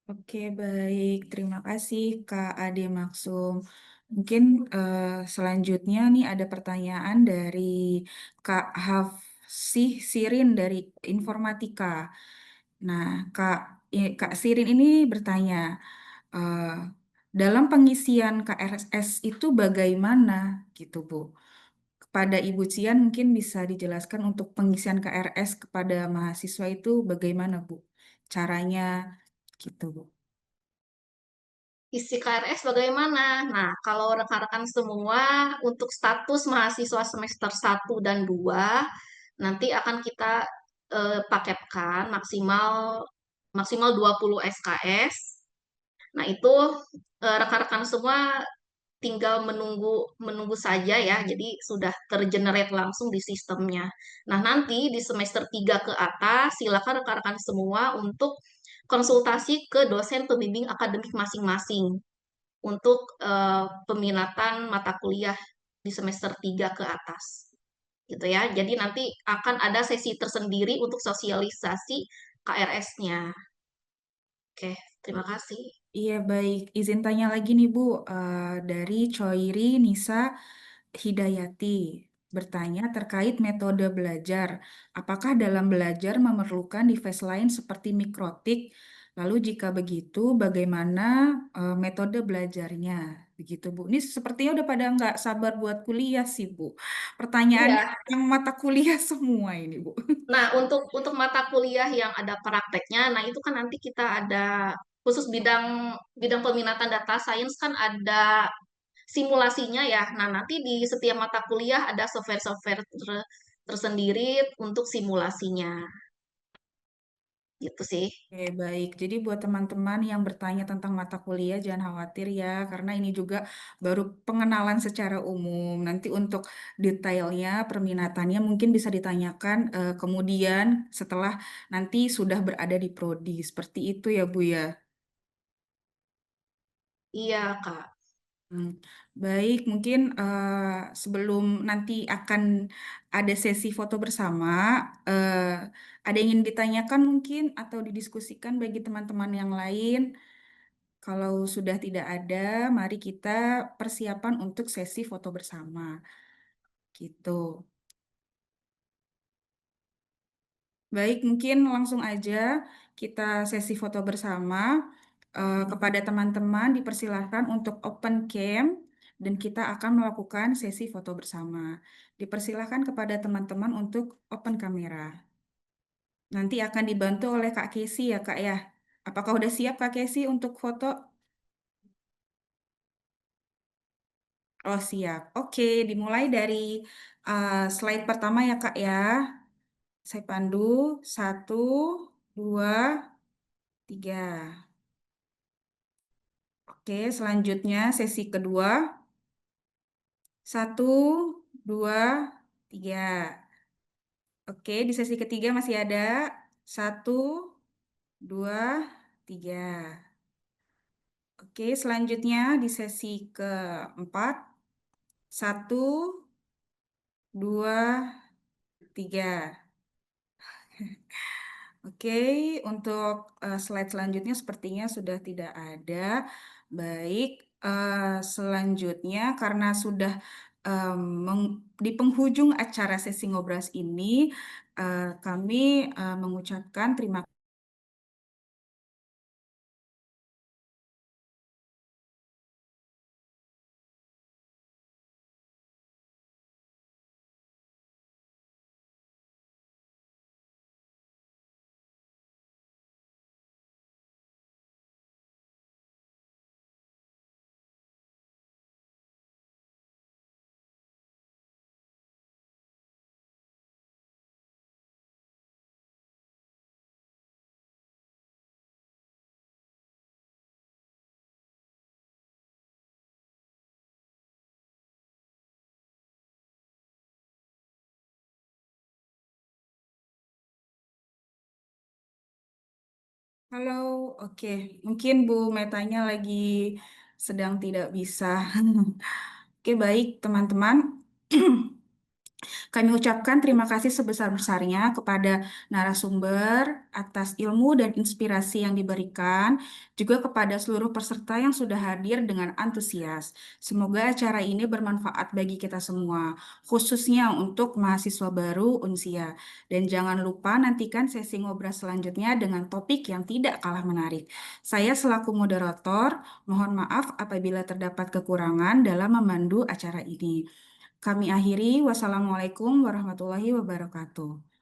Oke, baik. Terima kasih Kak Ade Maksum. Mungkin selanjutnya nih ada pertanyaan dari Kak Hafsih Sirin dari Informatika. Nah, Kak Sirin ini bertanya, eh, dalam pengisian KRS itu bagaimana gitu, Bu? Kepada Ibu Cian mungkin bisa dijelaskan untuk pengisian KRS kepada mahasiswa itu bagaimana, Bu? Caranya gitu, Bu. Isi KRS bagaimana? Nah, kalau rekan-rekan semua untuk status mahasiswa semester 1 dan 2 nanti akan kita paketkan maksimal maksimal 20 SKS. Nah, itu rekan-rekan semua tinggal menunggu menunggu saja ya. Jadi sudah tergenerate langsung di sistemnya. Nah, nanti di semester 3 ke atas silakan rekan-rekan semua untuk konsultasi ke dosen pembimbing akademik masing-masing untuk peminatan mata kuliah di semester 3 ke atas. Gitu ya. Jadi nanti akan ada sesi tersendiri untuk sosialisasi KRS-nya. Oke, terima kasih. Iya, baik. Izin tanya lagi nih, Bu. Dari Choiri Nisa Hidayati bertanya terkait metode belajar. Apakah dalam belajar memerlukan device lain seperti mikrotik? Lalu jika begitu, bagaimana metode belajarnya? Begitu, Bu. Ini sepertinya udah pada nggak sabar buat kuliah sih, Bu. Pertanyaannya Iya. yang mata kuliah semua ini, Bu. Nah, untuk mata kuliah yang ada prakteknya, nah itu kan nanti kita ada khusus bidang bidang peminatan data science kan ada simulasinya ya. Nah, nanti di setiap mata kuliah ada software-software tersendiri untuk simulasinya. Gitu sih. Oke, baik. Jadi buat teman-teman yang bertanya tentang mata kuliah, jangan khawatir ya, karena ini juga baru pengenalan secara umum. Nanti untuk detailnya, perminatannya mungkin bisa ditanyakan kemudian setelah nanti sudah berada di prodi. Seperti itu ya, Bu ya. Iya, Kak. Hmm, baik, mungkin sebelum nanti akan ada sesi foto bersama, eh, ada yang ingin ditanyakan mungkin atau didiskusikan bagi teman-teman yang lain. Kalau sudah tidak ada, mari kita persiapan untuk sesi foto bersama. Gitu. Baik, mungkin langsung aja kita sesi foto bersama. Kepada teman-teman dipersilahkan untuk open cam dan kita akan melakukan sesi foto bersama. Dipersilahkan kepada teman-teman untuk open kamera. Nanti akan dibantu oleh Kak Kesi ya, Kak ya. Apakah udah siap Kak Kesi untuk foto? Oh, siap. Oke, dimulai dari slide pertama ya, Kak ya. Saya pandu. 1, 2, 3. Oke, selanjutnya sesi kedua. 1, 2, 3. Oke, di sesi ketiga masih ada. 1, 2, 3. Oke, selanjutnya di sesi keempat. 1, 2, 3. Oke, untuk slide selanjutnya sepertinya sudah tidak ada. Baik, selanjutnya karena sudah di penghujung acara sesi ngobras ini, kami mengucapkan terima kasih. Halo, oke. Mungkin Bu Metanya lagi sedang tidak bisa. Oke, baik teman-teman. Kami ucapkan terima kasih sebesar-besarnya kepada narasumber atas ilmu dan inspirasi yang diberikan, juga kepada seluruh peserta yang sudah hadir dengan antusias. Semoga acara ini bermanfaat bagi kita semua, khususnya untuk mahasiswa baru Unsia. Dan jangan lupa nantikan sesi ngobrol selanjutnya dengan topik yang tidak kalah menarik. Saya selaku moderator, mohon maaf apabila terdapat kekurangan dalam memandu acara ini. Kami akhiri, wassalamualaikum warahmatullahi wabarakatuh.